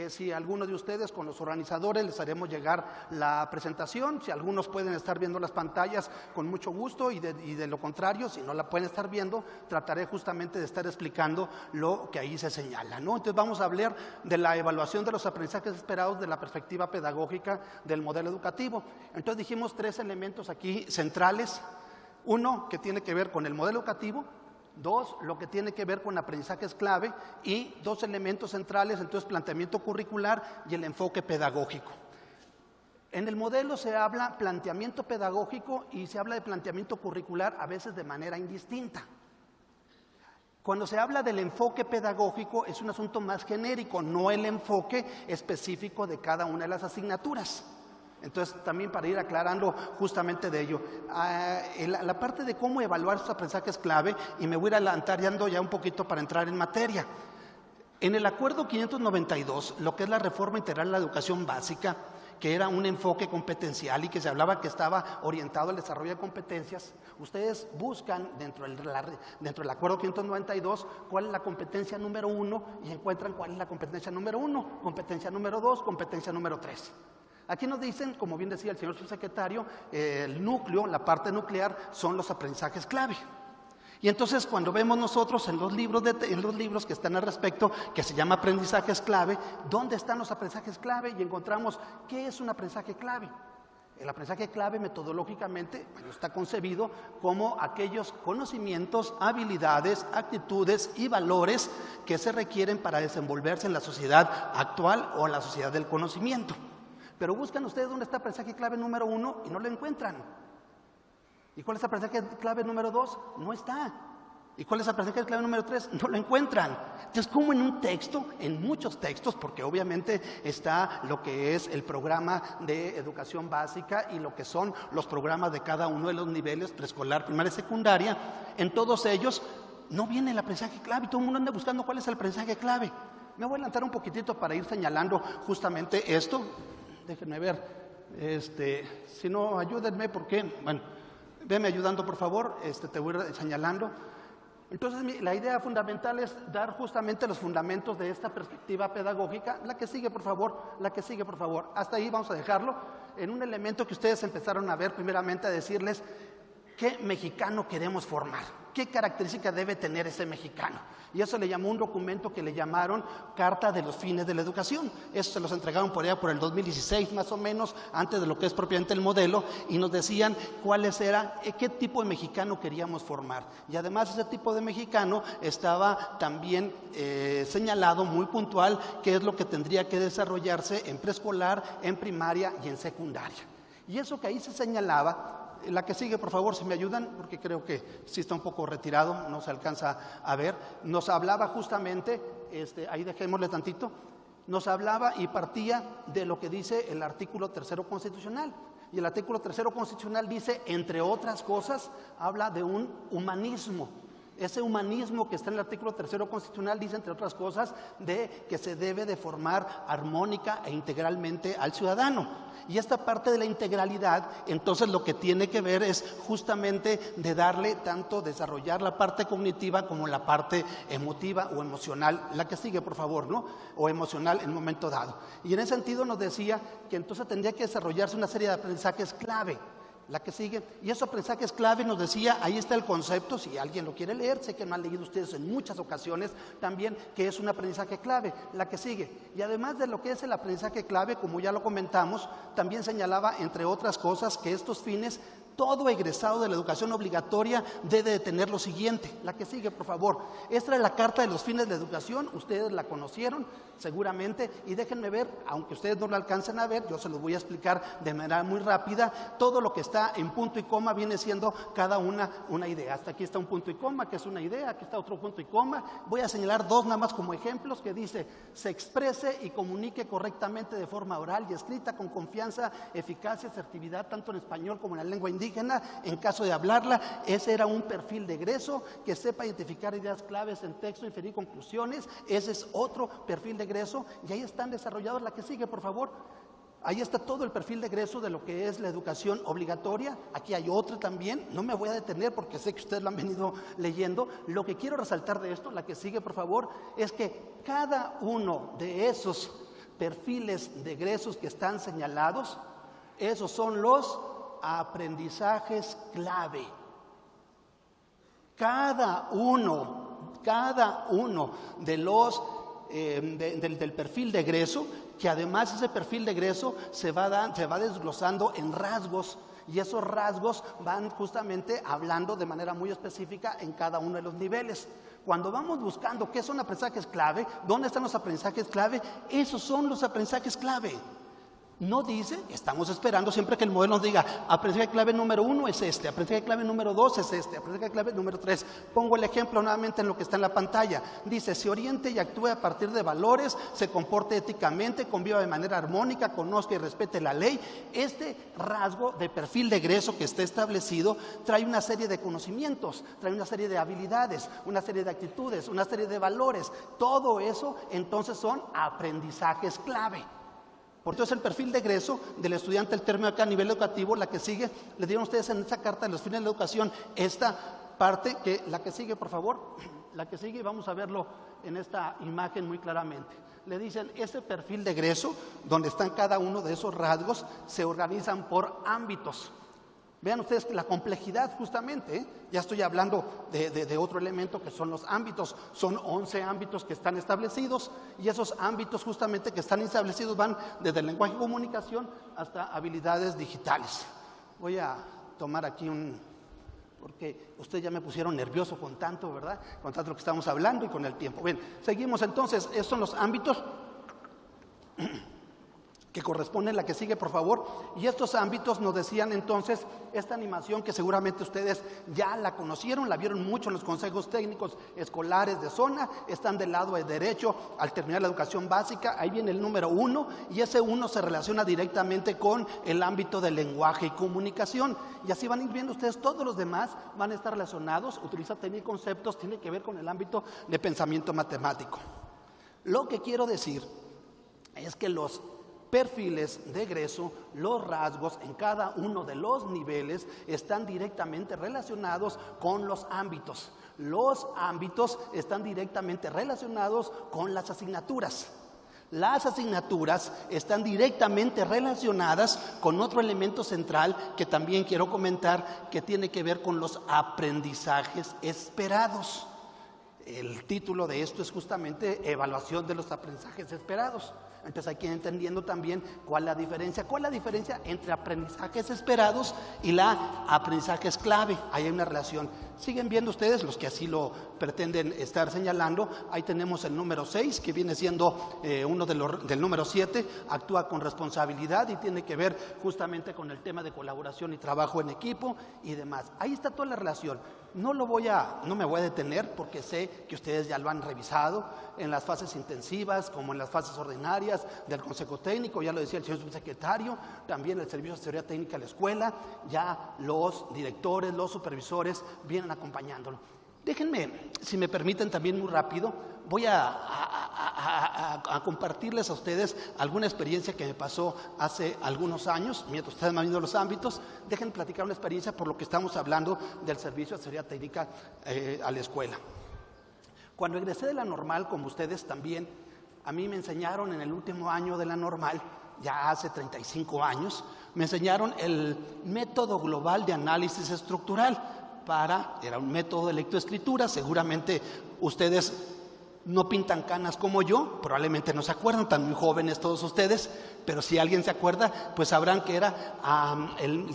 Si alguno de ustedes con los organizadores les haremos llegar la presentación, si algunos pueden estar viendo las pantallas con mucho gusto y de lo contrario, si no la pueden estar viendo, trataré justamente de estar explicando lo que ahí se señala, ¿no? Entonces vamos a hablar de la evaluación de los aprendizajes esperados de la perspectiva pedagógica del modelo educativo. Entonces dijimos 3 elementos aquí centrales. 1, que tiene que ver con el modelo educativo. 2, lo que tiene que ver con aprendizajes clave. Y 2 elementos centrales, entonces planteamiento curricular y el enfoque pedagógico. En el modelo se habla planteamiento pedagógico y se habla de planteamiento curricular a veces de manera indistinta. Cuando se habla del enfoque pedagógico es un asunto más genérico, no el enfoque específico de cada una de las asignaturas. Entonces, también para ir aclarando justamente de ello, la parte de cómo evaluar estos aprendizajes clave, y me voy a ir adelantando ya un poquito para entrar en materia. En el Acuerdo 592, lo que es la reforma integral de la educación básica, que era un enfoque competencial y que se hablaba que estaba orientado al desarrollo de competencias, ustedes buscan dentro del Acuerdo 592 cuál es la competencia número 1 y encuentran cuál es la competencia número 1, competencia número 2, competencia número 3. Aquí nos dicen, como bien decía el señor subsecretario, el núcleo, la parte nuclear, son los aprendizajes clave. Y entonces cuando vemos nosotros en los libros que están al respecto, que se llama aprendizajes clave, ¿dónde están los aprendizajes clave? Y encontramos, ¿qué es un aprendizaje clave? El aprendizaje clave metodológicamente está concebido como aquellos conocimientos, habilidades, actitudes y valores que se requieren para desenvolverse en la sociedad actual o la sociedad del conocimiento. Pero buscan ustedes dónde está el aprendizaje clave número 1 y no lo encuentran. ¿Y cuál es el aprendizaje clave número 2? No está. ¿Y cuál es el aprendizaje clave número 3? No lo encuentran. Entonces, como en un texto, en muchos textos, porque obviamente está lo que es el programa de educación básica y lo que son los programas de cada uno de los niveles, preescolar, primaria y secundaria, en todos ellos no viene el aprendizaje clave y todo el mundo anda buscando cuál es el aprendizaje clave. Me voy a adelantar un poquitito para ir señalando justamente esto. Déjenme ver, si no, ayúdenme porque, bueno, veme ayudando por favor, te voy a ir señalando. Entonces la idea fundamental es dar justamente los fundamentos de esta perspectiva pedagógica. La que sigue por favor, hasta ahí vamos a dejarlo, en un elemento que ustedes empezaron a ver primeramente, a decirles qué mexicano queremos formar, qué características debe tener ese mexicano. Y eso le llamó un documento que le llamaron Carta de los Fines de la Educación. Eso se los entregaron por allá por el 2016 más o menos, antes de lo que es propiamente el modelo, y nos decían qué tipo de mexicano queríamos formar. Y además ese tipo de mexicano estaba también señalado muy puntual qué es lo que tendría que desarrollarse en preescolar, en primaria y en secundaria. Y eso que ahí se señalaba. La que sigue, por favor, si me ayudan, porque creo que sí está un poco retirado, no se alcanza a ver. Nos hablaba justamente, ahí dejémosle tantito, nos hablaba y partía de lo que dice el artículo 3º constitucional. Y el artículo 3º constitucional dice, entre otras cosas, habla de un humanismo. Ese humanismo que está en el artículo 3º constitucional dice, entre otras cosas, de que se debe de formar armónica e integralmente al ciudadano. Y esta parte de la integralidad, entonces lo que tiene que ver es justamente de darle tanto desarrollar la parte cognitiva como la parte emotiva o emocional, la que sigue por favor, ¿no? O emocional en un momento dado. Y en ese sentido nos decía que entonces tendría que desarrollarse una serie de aprendizajes clave. La que sigue, y esos aprendizajes clave nos decía, ahí está el concepto, si alguien lo quiere leer, sé que me han leído ustedes en muchas ocasiones también, que es un aprendizaje clave. La que sigue, y además de lo que es el aprendizaje clave, como ya lo comentamos, también señalaba, entre otras cosas, que estos fines, todo egresado de la educación obligatoria debe de tener lo siguiente. La que sigue, por favor. Esta es la Carta de los Fines de la Educación, ustedes la conocieron seguramente, y déjenme ver, aunque ustedes no la alcancen a ver, yo se los voy a explicar de manera muy rápida. Todo lo que está en punto y coma viene siendo cada una idea. Hasta aquí está un punto y coma, que es una idea, aquí está otro punto y coma. Voy a señalar 2 nada más como ejemplos, que dice, se exprese y comunique correctamente de forma oral y escrita con confianza, eficacia, asertividad, tanto en español como en la lengua indígena, en caso de hablarla. Ese era un perfil de egreso, que sepa identificar ideas claves en texto, inferir conclusiones. Ese es otro perfil de egreso, y ahí están desarrollados. La que sigue, por favor. Ahí está todo el perfil de egreso de lo que es la educación obligatoria. Aquí hay otra también, no me voy a detener porque sé que ustedes lo han venido leyendo. Lo que quiero resaltar de esto, la que sigue por favor, es que cada uno de esos perfiles de egresos que están señalados, esos son los aprendizajes clave. Cada uno de los del perfil de egreso, que además ese perfil de egreso se va desglosando en rasgos, y esos rasgos van justamente hablando de manera muy específica en cada uno de los niveles. Cuando vamos buscando qué son aprendizajes clave, dónde están los aprendizajes clave, esos son los aprendizajes clave. No dice, estamos esperando siempre que el modelo nos diga, aprendizaje clave número 1 es este, aprendizaje clave número 2 es este, aprendizaje clave número 3. Pongo el ejemplo nuevamente en lo que está en la pantalla. Dice, se oriente y actúe a partir de valores, se comporte éticamente, conviva de manera armónica, conozca y respete la ley. Este rasgo de perfil de egreso que está establecido trae una serie de conocimientos, trae una serie de habilidades, una serie de actitudes, una serie de valores. Todo eso entonces son aprendizajes clave. Por eso el perfil de egreso del estudiante, el término acá a nivel educativo, la que sigue, le dieron ustedes en esa carta de los fines de la educación, esta parte, la que sigue por favor, la que sigue, vamos a verlo en esta imagen muy claramente. Le dicen, ese perfil de egreso, donde están cada uno de esos rasgos, se organizan por ámbitos. Vean ustedes la complejidad justamente, ya estoy hablando de otro elemento que son los ámbitos. Son 11 ámbitos que están establecidos, y esos ámbitos justamente que están establecidos van desde el lenguaje y comunicación hasta habilidades digitales. Voy a tomar aquí porque ustedes ya me pusieron nervioso con tanto, ¿verdad? Con tanto lo que estamos hablando y con el tiempo. Bien, seguimos entonces, esos son los ámbitos que corresponde, la que sigue por favor. Y estos ámbitos nos decían entonces, esta animación que seguramente ustedes ya la conocieron, la vieron mucho en los consejos técnicos escolares de zona, están del lado de derecho al terminar la educación básica. Ahí viene el número 1, y ese 1 se relaciona directamente con el ámbito del lenguaje y comunicación, y así van a ir viendo ustedes, todos los demás van a estar relacionados, utiliza técnica y conceptos, tiene que ver con el ámbito de pensamiento matemático. Lo que quiero decir es que los perfiles de egreso, los rasgos en cada uno de los niveles están directamente relacionados con los ámbitos. Los ámbitos están directamente relacionados con las asignaturas. Las asignaturas están directamente relacionadas con otro elemento central que también quiero comentar, que tiene que ver con los aprendizajes esperados. El título de esto es justamente Evaluación de los aprendizajes esperados. Entonces hay que ir entendiendo también cuál es la diferencia. ¿Cuál es la diferencia entre aprendizajes esperados y la aprendizajes clave? Ahí hay una relación. Siguen viendo ustedes, los que así lo pretenden estar señalando. Ahí tenemos el número 6, que viene siendo uno del número 7, actúa con responsabilidad y tiene que ver justamente con el tema de colaboración y trabajo en equipo y demás. Ahí está toda la relación. No me voy a detener porque sé que ustedes ya lo han revisado en las fases intensivas como en las fases ordinarias del Consejo Técnico, ya lo decía el señor subsecretario, también el Servicio de Asesoría Técnica de la escuela, ya los directores, los supervisores vienen acompañándolo. Déjenme, si me permiten también muy rápido, voy a compartirles a ustedes alguna experiencia que me pasó hace algunos años, mientras ustedes van viendo los ámbitos. Déjenme platicar una experiencia por lo que estamos hablando del Servicio de Asesoría Técnica a la escuela. Cuando egresé de la normal, como ustedes también, a mí me enseñaron en el último año de la normal, ya hace 35 años, me enseñaron el método global de análisis estructural. Era un método de lectoescritura. Seguramente ustedes no pintan canas como yo, probablemente no se acuerdan, están muy jóvenes todos ustedes, pero si alguien se acuerda, pues sabrán que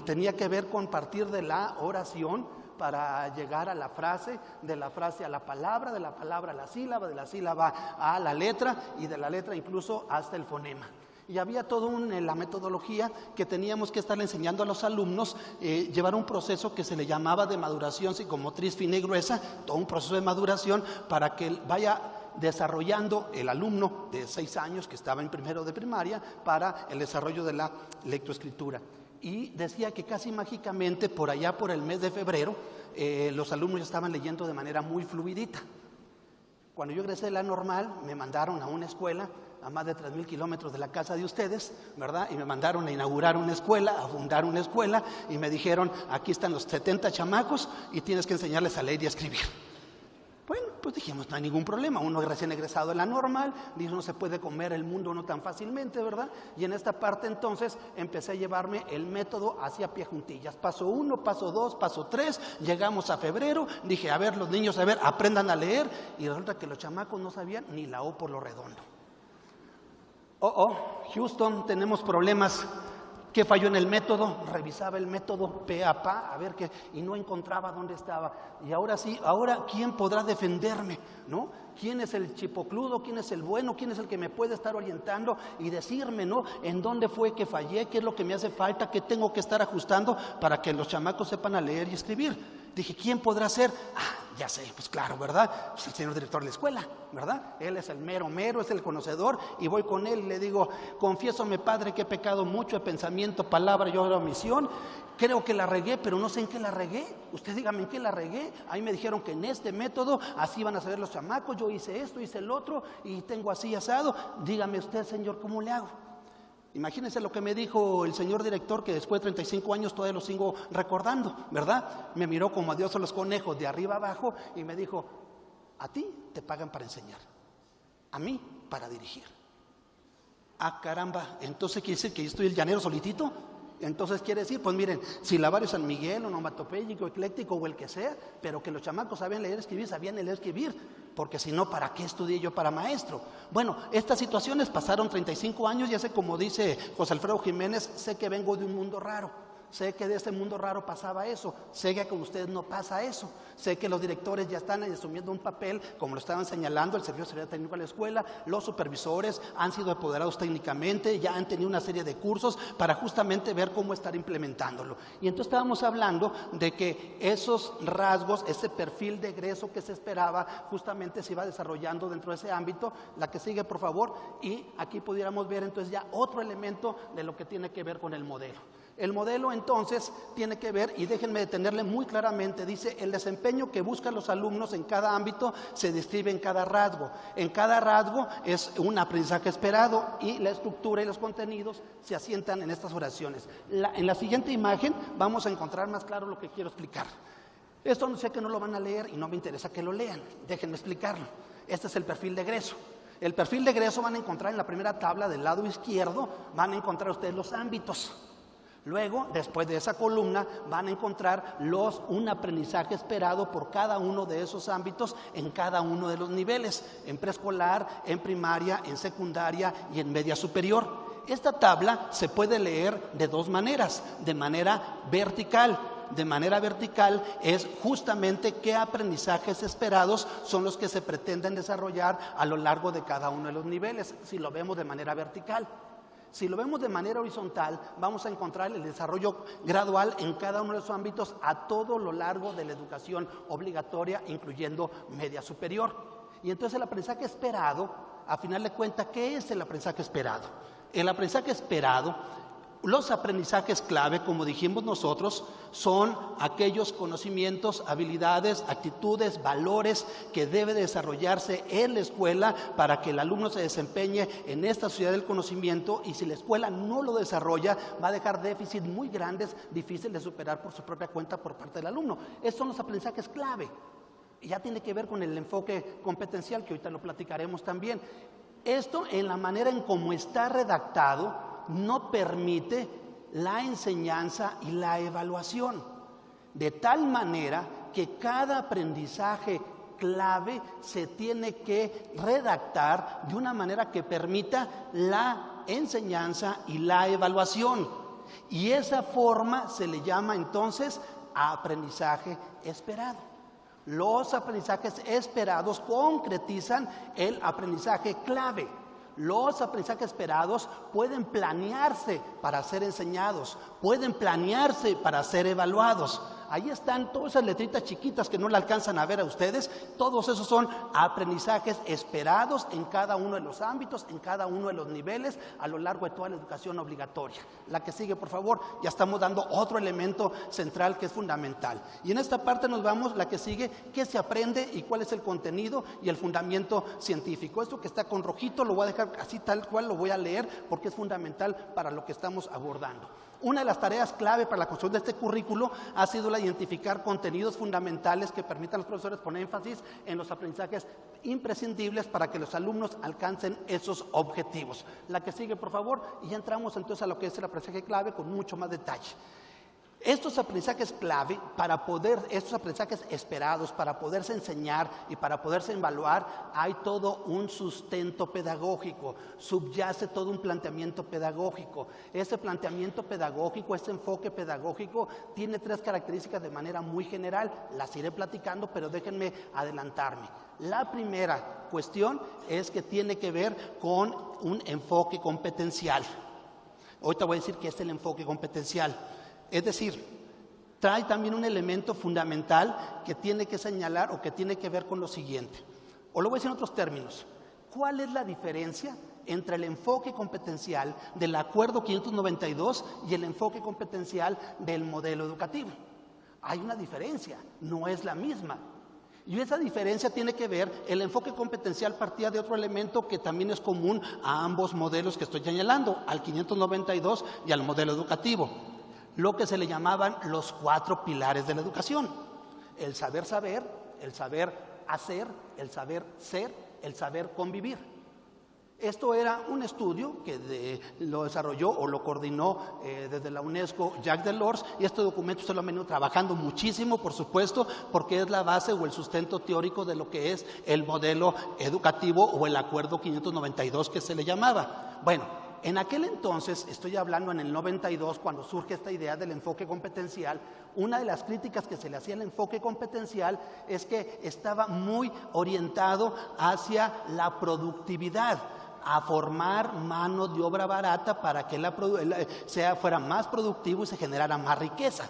tenía que ver con partir de la oración para llegar a la frase, de la frase a la palabra, de la palabra a la sílaba, de la sílaba a la letra y de la letra incluso hasta el fonema. Y había todo la metodología que teníamos que estar enseñando a los alumnos, llevar un proceso que se le llamaba de maduración psicomotriz fina y gruesa, todo un proceso de maduración para que vaya desarrollando el alumno de 6 años que estaba en primero de primaria para el desarrollo de la lectoescritura. Y decía que casi mágicamente por allá por el mes de febrero los alumnos ya estaban leyendo de manera muy fluidita. Cuando yo egresé de la normal me mandaron a una escuela a más de 3,000 kilómetros de la casa de ustedes, ¿verdad? Y me mandaron a inaugurar una escuela, a fundar una escuela, y me dijeron, aquí están los 70 chamacos y tienes que enseñarles a leer y a escribir. Bueno, pues dijimos, no hay ningún problema, uno recién egresado de la normal, dice, no se puede comer el mundo no tan fácilmente, ¿verdad? Y en esta parte entonces empecé a llevarme el método hacia pie juntillas. Paso 1, paso 2, paso 3, llegamos a febrero, dije, a ver, los niños, a ver, aprendan a leer, y resulta que los chamacos no sabían ni la O por lo redondo. Houston, tenemos problemas. ¿Qué falló en el método? Revisaba el método pe a pa, a ver qué, y no encontraba dónde estaba. Y ahora sí, ahora ¿quién podrá defenderme? ¿No? ¿Quién es el chipocludo? ¿Quién es el bueno? ¿Quién es el que me puede estar orientando y decirme, ¿no? ¿En dónde fue que fallé? ¿Qué es lo que me hace falta? ¿Qué tengo que estar ajustando para que los chamacos sepan a leer y escribir? Dije, ¿quién podrá ser? Ya sé, pues claro, ¿verdad? Pues el señor director de la escuela, ¿verdad? Él es el mero, es el conocedor, y voy con él y le digo, confiésome, padre, que he pecado mucho de pensamiento, palabra y obra, omisión. Creo que la regué, pero no sé en qué la regué. Usted dígame en qué la regué. Ahí me dijeron que en este método así van a saber los chamacos. Yo hice esto, hice el otro y tengo así asado. Dígame usted, señor, ¿cómo le hago? Imagínense lo que me dijo el señor director, que después de 35 años todavía lo sigo recordando, ¿verdad? Me miró como a Dios a los conejos, de arriba abajo, y me dijo, a ti te pagan para enseñar, a mí para dirigir. Caramba, entonces quiere decir que yo estoy el llanero solitito. Entonces quiere decir, pues miren, Silabario San Miguel, onomatopéyico, ecléctico o el que sea, pero que los chamacos sabían leer y escribir, porque si no, ¿para qué estudié yo para maestro? Bueno, estas situaciones pasaron 35 años, ya sé, como dice José Alfredo Jiménez, sé que vengo de un mundo raro. Sé que de este mundo raro pasaba eso, sé que con ustedes no pasa eso, sé que los directores ya están asumiendo un papel, como lo estaban señalando, el Servicio de Seguridad Técnico de la escuela, los supervisores han sido apoderados técnicamente, ya han tenido una serie de cursos para justamente ver cómo estar implementándolo. Y entonces estábamos hablando de que esos rasgos, ese perfil de egreso que se esperaba, justamente se iba desarrollando dentro de ese ámbito. La que sigue, por favor, y aquí pudiéramos ver entonces ya otro elemento de lo que tiene que ver con el modelo. El modelo entonces tiene que ver, y déjenme detenerle muy claramente, dice, el desempeño que buscan los alumnos en cada ámbito se describe en cada rasgo. En cada rasgo es un aprendizaje esperado y la estructura y los contenidos se asientan en estas oraciones. En la siguiente imagen vamos a encontrar más claro lo que quiero explicar. Esto no sé que no lo van a leer y no me interesa que lo lean, déjenme explicarlo. Este es el perfil de egreso. El perfil de egreso van a encontrar en la primera tabla del lado izquierdo, van a encontrar ustedes los ámbitos. Luego, después de esa columna, van a encontrar un aprendizaje esperado por cada uno de esos ámbitos en cada uno de los niveles, en preescolar, en primaria, en secundaria y en media superior. Esta tabla se puede leer de dos maneras, de manera vertical. De manera vertical es justamente qué aprendizajes esperados son los que se pretenden desarrollar a lo largo de cada uno de los niveles, si lo vemos de manera vertical. Si lo vemos de manera horizontal, vamos a encontrar el desarrollo gradual en cada uno de esos ámbitos a todo lo largo de la educación obligatoria, incluyendo media superior. Y entonces el aprendizaje esperado, a final de cuentas, ¿qué es el aprendizaje esperado? El aprendizaje esperado, los aprendizajes clave, como dijimos nosotros, son aquellos conocimientos, habilidades, actitudes, valores que debe desarrollarse en la escuela para que el alumno se desempeñe en esta sociedad del conocimiento, y si la escuela no lo desarrolla, va a dejar déficits muy grandes, difíciles de superar por su propia cuenta por parte del alumno. Estos son los aprendizajes clave. Ya tiene que ver con el enfoque competencial, que ahorita lo platicaremos también. Esto, en la manera en cómo está redactado, no permite la enseñanza y la evaluación, de tal manera que cada aprendizaje clave se tiene que redactar de una manera que permita la enseñanza y la evaluación, y esa forma se le llama entonces aprendizaje esperado. Los aprendizajes esperados concretizan el aprendizaje clave. Los aprendizajes esperados pueden planearse para ser enseñados, pueden planearse para ser evaluados. Ahí están todas esas letritas chiquitas que no le alcanzan a ver a ustedes. Todos esos son aprendizajes esperados en cada uno de los ámbitos, en cada uno de los niveles, a lo largo de toda la educación obligatoria. La que sigue, por favor. Ya estamos dando otro elemento central que es fundamental. Y en esta parte nos vamos, la que sigue, qué se aprende y cuál es el contenido y el fundamento científico. Esto que está con rojito lo voy a dejar así tal cual, lo voy a leer porque es fundamental para lo que estamos abordando. Una de las tareas clave para la construcción de este currículo ha sido la identificar contenidos fundamentales que permitan a los profesores poner énfasis en los aprendizajes imprescindibles para que los alumnos alcancen esos objetivos. La que sigue, por favor, y ya entramos entonces a lo que es el aprendizaje clave con mucho más detalle. Estos aprendizajes clave, estos aprendizajes esperados para poderse enseñar y para poderse evaluar, hay todo un sustento pedagógico, subyace todo un planteamiento pedagógico. Ese planteamiento pedagógico, ese enfoque pedagógico tiene 3 características de manera muy general, las iré platicando, pero déjenme adelantarme. La primera cuestión es que tiene que ver con un enfoque competencial. Ahorita voy a decir qué es el enfoque competencial. Es decir, trae también un elemento fundamental que tiene que señalar o que tiene que ver con lo siguiente. O lo voy a decir en otros términos. ¿Cuál es la diferencia entre el enfoque competencial del Acuerdo 592 y el enfoque competencial del modelo educativo? Hay una diferencia, no es la misma. Y esa diferencia tiene que ver, el enfoque competencial partía de otro elemento que también es común a ambos modelos que estoy señalando, al 592 y al modelo educativo. Lo que se le llamaban los 4 pilares de la educación: el saber saber, el saber hacer, el saber ser, el saber convivir. Esto era un estudio que lo desarrolló o lo coordinó desde la UNESCO Jacques Delors, y este documento se lo han venido trabajando muchísimo, por supuesto, porque es la base o el sustento teórico de lo que es el modelo educativo o el Acuerdo 592 que se le llamaba. Bueno, en aquel entonces, estoy hablando en el 92, cuando surge esta idea del enfoque competencial, una de las críticas que se le hacía al enfoque competencial es que estaba muy orientado hacia la productividad, a formar mano de obra barata para que fuera más productivo y se generara más riqueza.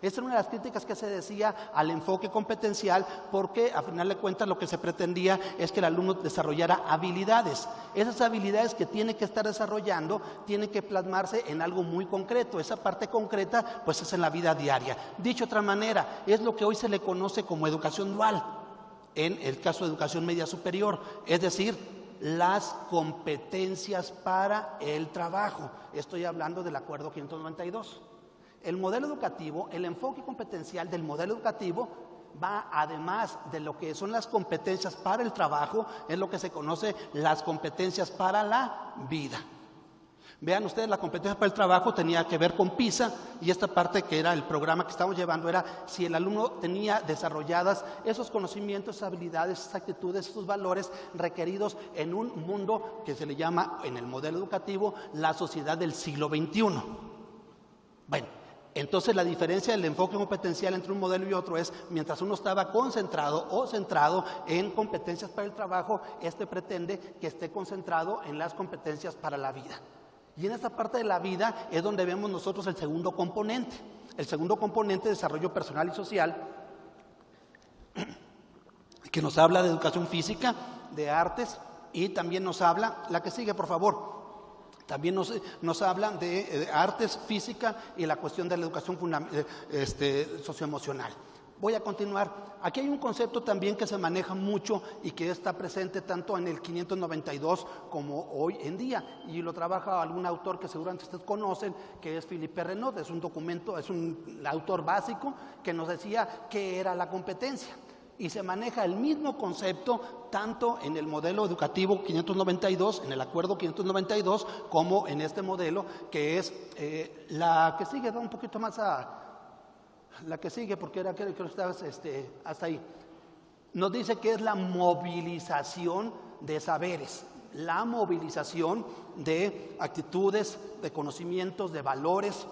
Esa era una de las críticas que se decía al enfoque competencial, porque a final de cuentas lo que se pretendía es que el alumno desarrollara habilidades. Esas habilidades que tiene que estar desarrollando tienen que plasmarse en algo muy concreto. Esa parte concreta pues es en la vida diaria. Dicho de otra manera, es lo que hoy se le conoce como educación dual, en el caso de educación media superior, es decir, las competencias para el trabajo. Estoy hablando del Acuerdo 592. El modelo educativo, el enfoque competencial del modelo educativo va, además de lo que son las competencias para el trabajo, es lo que se conoce las competencias para la vida. Vean ustedes, la competencia para el trabajo tenía que ver con PISA, y esta parte que era el programa que estamos llevando era si el alumno tenía desarrolladas esos conocimientos, esas habilidades, esas actitudes, esos valores requeridos en un mundo que se le llama en el modelo educativo la sociedad del siglo XXI. Bueno, entonces la diferencia del enfoque competencial entre un modelo y otro es, mientras uno estaba concentrado o centrado en competencias para el trabajo, este pretende que esté concentrado en las competencias para la vida. Y en esta parte de la vida es donde vemos nosotros el segundo componente de desarrollo personal y social, que nos habla de educación física, de artes, y también nos habla, la que sigue por favor, también nos hablan de artes, física y la cuestión de la educación socioemocional. Voy a continuar. Aquí hay un concepto también que se maneja mucho y que está presente tanto en el 592 como hoy en día, y lo trabaja algún autor que seguramente ustedes conocen, que es Philippe Renaud. Es un documento, es un autor básico que nos decía qué era la competencia. Y se maneja el mismo concepto tanto en el modelo educativo 592, en el acuerdo 592, como en este modelo que es la que sigue. Da un poquito más a la que sigue, porque era que estabas hasta ahí. Nos dice que es la movilización de saberes, la movilización de actitudes, de conocimientos, de valores,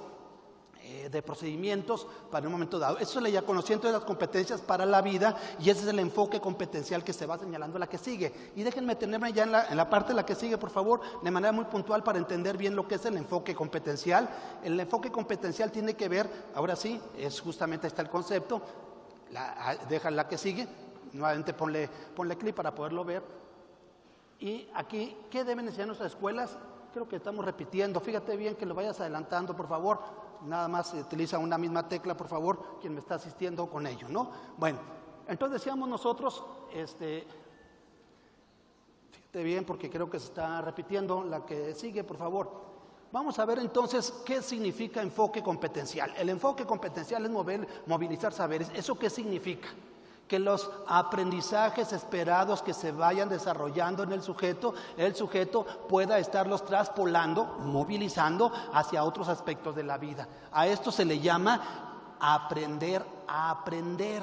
de procedimientos para un momento dado. Eso se le llama conocimiento de las competencias para la vida, y ese es el enfoque competencial que se va señalando la que sigue. Y déjenme tenerme ya en la parte de la que sigue, por favor, de manera muy puntual para entender bien lo que es el enfoque competencial. El enfoque competencial tiene que ver, ahora sí, es justamente está el concepto, deja la que sigue, nuevamente ponle clic para poderlo ver. Y aquí, ¿qué deben enseñar nuestras escuelas? Creo que estamos repitiendo, fíjate bien que lo vayas adelantando, por favor, nada más utiliza una misma tecla, por favor, quien me está asistiendo con ello, ¿no? Bueno, entonces decíamos nosotros, fíjate bien porque creo que se está repitiendo, la que sigue, por favor. Vamos a ver entonces qué significa enfoque competencial. El enfoque competencial es movilizar saberes. ¿Eso qué significa? Que los aprendizajes esperados que se vayan desarrollando en el sujeto pueda estarlos traspolando, movilizando hacia otros aspectos de la vida. A esto se le llama aprender a aprender.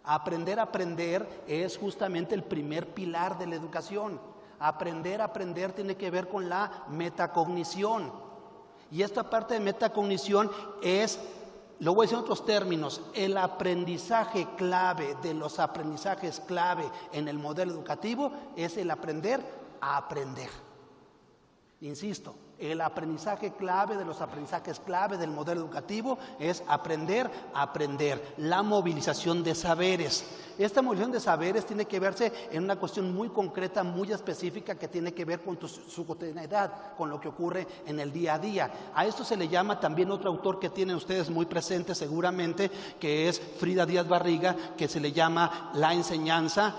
Aprender a aprender es justamente el primer pilar de la educación. Aprender a aprender tiene que ver con la metacognición. Y esta parte de metacognición es, lo voy a decir en otros términos, el aprendizaje clave de los aprendizajes clave en el modelo educativo es el aprender a aprender. Insisto, el aprendizaje clave de los aprendizajes clave del modelo educativo es aprender a aprender, la movilización de saberes. Esta movilización de saberes tiene que verse en una cuestión muy concreta, muy específica, que tiene que ver con su cotidianidad, con lo que ocurre en el día a día. A esto se le llama también otro autor que tienen ustedes muy presente seguramente, que es Frida Díaz Barriga, que se le llama la enseñanza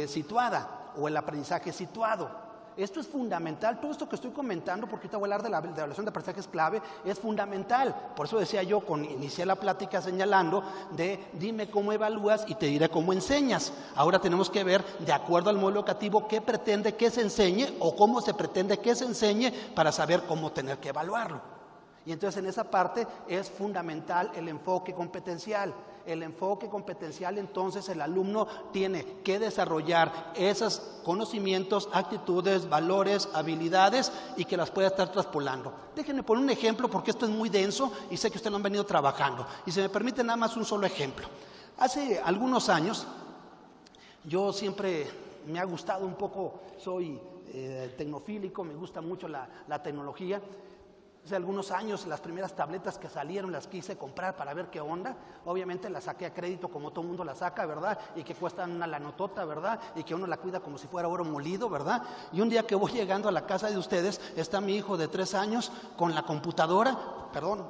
situada o el aprendizaje situado. Esto es fundamental, todo esto que estoy comentando, porque ahorita voy a hablar de la evaluación de aprendizajes clave, es fundamental. Por eso decía yo, inicié la plática señalando de dime cómo evalúas y te diré cómo enseñas. Ahora tenemos que ver, de acuerdo al modelo educativo, qué pretende que se enseñe o cómo se pretende que se enseñe para saber cómo tener que evaluarlo. Y entonces en esa parte es fundamental el enfoque competencial. El enfoque competencial, entonces el alumno tiene que desarrollar esos conocimientos, actitudes, valores, habilidades y que las pueda estar traspolando. Déjenme poner un ejemplo porque esto es muy denso y sé que ustedes lo han venido trabajando. Y se me permite nada más un solo ejemplo. Hace algunos años, yo siempre me ha gustado un poco, soy tecnofílico, me gusta mucho la tecnología. Hace algunos años las primeras tabletas que salieron las quise comprar para ver qué onda. Obviamente las saqué a crédito como todo mundo la saca, ¿verdad? Y que cuestan una lanotota, ¿verdad? Y que uno la cuida como si fuera oro molido, ¿verdad? Y un día que voy llegando a la casa de ustedes, está mi hijo de 3 años con la computadora,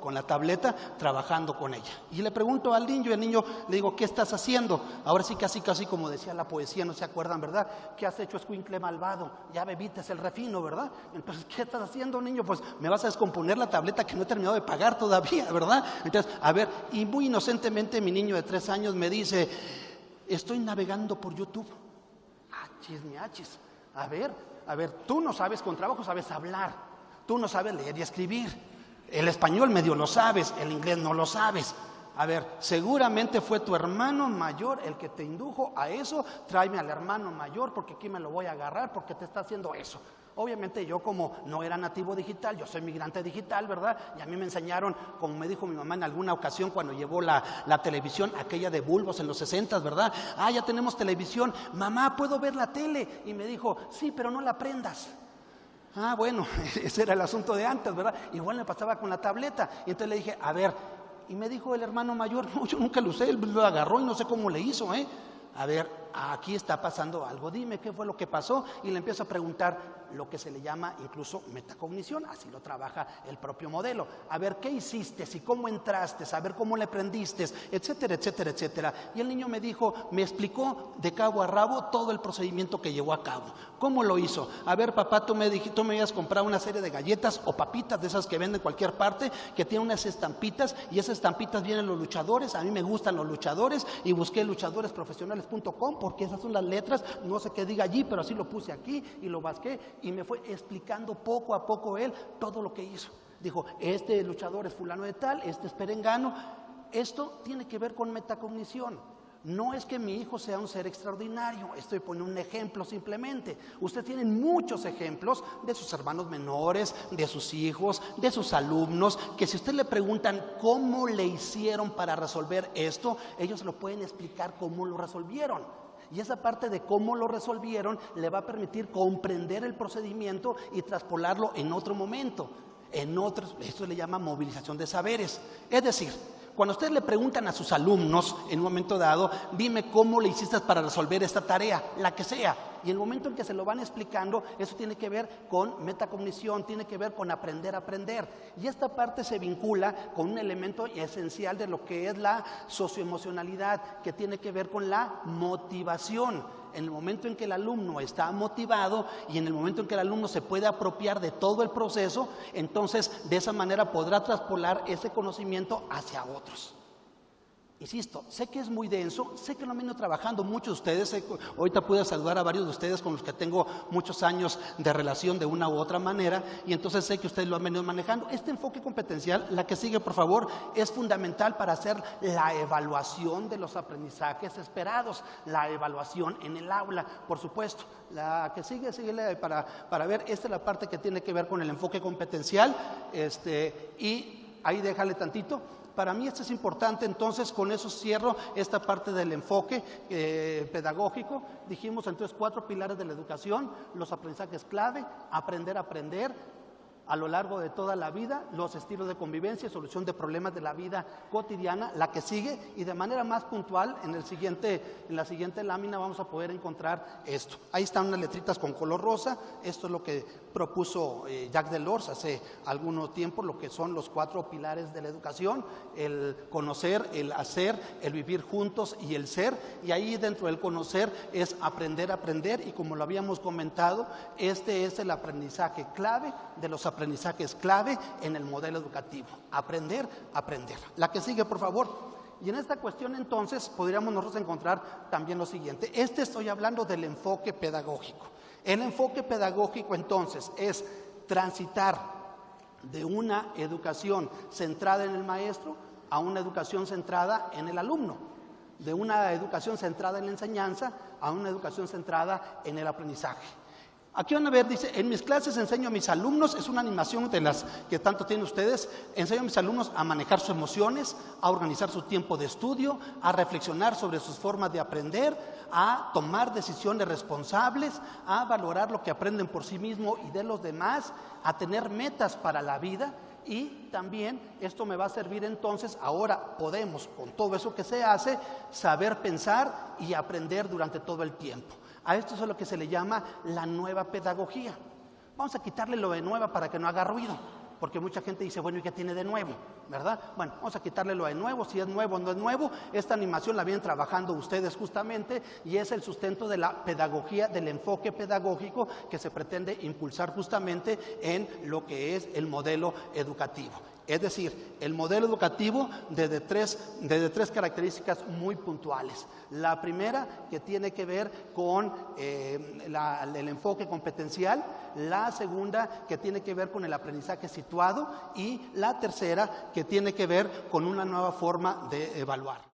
con la tableta, trabajando con ella. Y le pregunto al niño, y el niño le digo, ¿qué estás haciendo? Ahora sí, casi como decía la poesía, no se acuerdan, ¿verdad? ¿Qué has hecho, escuincle malvado? Ya bebites el refino, ¿verdad? Entonces, ¿qué estás haciendo, niño? Pues me vas a descomponer la tableta que no he terminado de pagar todavía, ¿verdad? Entonces, a ver, y muy inocentemente mi niño de 3 años me dice, estoy navegando por YouTube. Achis. A ver, tú no sabes, con trabajo sabes hablar, tú no sabes leer y escribir. El español medio lo sabes, el inglés no lo sabes. A ver, seguramente fue tu hermano mayor el que te indujo a eso. Tráeme al hermano mayor porque aquí me lo voy a agarrar porque te está haciendo eso. Obviamente yo, como no era nativo digital, yo soy migrante digital, ¿verdad? Y a mí me enseñaron, como me dijo mi mamá en alguna ocasión cuando llevó la televisión, aquella de bulbos en los 60, ¿verdad? Ya tenemos televisión. Mamá, ¿puedo ver la tele? Y me dijo, sí, pero no la prendas. Bueno, ese era el asunto de antes, ¿verdad? Igual me pasaba con la tableta. Y entonces le dije, a ver, y me dijo el hermano mayor, no, yo nunca lo usé, él lo agarró y no sé cómo le hizo, A ver, aquí está pasando algo, dime qué fue lo que pasó. Y le empiezo a preguntar lo que se le llama incluso metacognición, así lo trabaja el propio modelo. A ver, ¿qué hiciste? ¿Y cómo entraste? A ver, ¿cómo le aprendiste? Etcétera, etcétera, etcétera. Y el niño me dijo, me explicó de cabo a rabo todo el procedimiento que llevó a cabo. ¿Cómo lo hizo? A ver, papá, tú me habías comprado una serie de galletas o papitas de esas que venden en cualquier parte, que tienen unas estampitas, y esas estampitas vienen los luchadores. A mí me gustan los luchadores y busqué luchadoresprofesionales.com porque esas son las letras, no sé qué diga allí, pero así lo puse aquí y lo basqué, y me fue explicando poco a poco él todo lo que hizo. Dijo, este luchador es fulano de tal, este es perengano. Esto tiene que ver con metacognición. No es que mi hijo sea un ser extraordinario, estoy poniendo un ejemplo simplemente. Usted tiene muchos ejemplos de sus hermanos menores, de sus hijos, de sus alumnos, que si usted le preguntan cómo le hicieron para resolver esto, ellos lo pueden explicar cómo lo resolvieron. Y esa parte de cómo lo resolvieron le va a permitir comprender el procedimiento y traspolarlo en otro momento. Esto le llama movilización de saberes. Es decir, cuando ustedes le preguntan a sus alumnos en un momento dado, dime cómo le hiciste para resolver esta tarea, la que sea, y en el momento en que se lo van explicando, eso tiene que ver con metacognición, tiene que ver con aprender a aprender, y esta parte se vincula con un elemento esencial de lo que es la socioemocionalidad, que tiene que ver con la motivación. En el momento en que el alumno está motivado y en el momento en que el alumno se puede apropiar de todo el proceso, entonces de esa manera podrá traspolar ese conocimiento hacia otros. Insisto, sé que es muy denso, sé que lo han venido trabajando muchos de ustedes. Ahorita pude saludar a varios de ustedes con los que tengo muchos años de relación de una u otra manera, y entonces sé que ustedes lo han venido manejando. Este enfoque competencial, la que sigue por favor, es fundamental para hacer la evaluación de los aprendizajes esperados, la evaluación en el aula, por supuesto. La que sigue para ver, esta es la parte que tiene que ver con el enfoque competencial, y ahí déjale tantito. Para mí esto es importante, entonces con eso cierro esta parte del enfoque pedagógico. Dijimos entonces 4 pilares de la educación: los aprendizajes clave, aprender a aprender a lo largo de toda la vida, los estilos de convivencia y solución de problemas de la vida cotidiana, la que sigue, y de manera más puntual en la siguiente lámina vamos a poder encontrar esto. Ahí están unas letritas con color rosa. Esto es lo que propuso Jacques Delors hace algún tiempo, lo que son los 4 pilares de la educación: el conocer, el hacer, el vivir juntos y el ser. Y ahí dentro del conocer es aprender a aprender, y como lo habíamos comentado, este es el aprendizaje clave de los aprendizajes clave en el modelo educativo: aprender a aprender. La que sigue, por favor. Y en esta cuestión entonces podríamos nosotros encontrar también lo siguiente. Estoy hablando del enfoque pedagógico. El enfoque pedagógico entonces es transitar de una educación centrada en el maestro a una educación centrada en el alumno, de una educación centrada en la enseñanza a una educación centrada en el aprendizaje. Aquí van a ver, dice: en mis clases enseño a mis alumnos, es una animación de las que tanto tienen ustedes, enseño a mis alumnos a manejar sus emociones, a organizar su tiempo de estudio, a reflexionar sobre sus formas de aprender, a tomar decisiones responsables, a valorar lo que aprenden por sí mismos y de los demás, a tener metas para la vida. Y también esto me va a servir entonces, ahora podemos, con todo eso que se hace, saber pensar y aprender durante todo el tiempo. A esto es lo que se le llama la nueva pedagogía. Vamos a quitarle lo de nueva para que no haga ruido, porque mucha gente dice: bueno, ¿y qué tiene de nuevo? ¿Verdad? Bueno, vamos a quitarle lo de nuevo, si es nuevo o no es nuevo. Esta animación la vienen trabajando ustedes justamente, y es el sustento de la pedagogía, del enfoque pedagógico que se pretende impulsar justamente en lo que es el modelo educativo. Es decir, el modelo educativo desde tres características muy puntuales. La primera, que tiene que ver con el enfoque competencial; la segunda, que tiene que ver con el aprendizaje situado; y la tercera, que tiene que ver con una nueva forma de evaluar.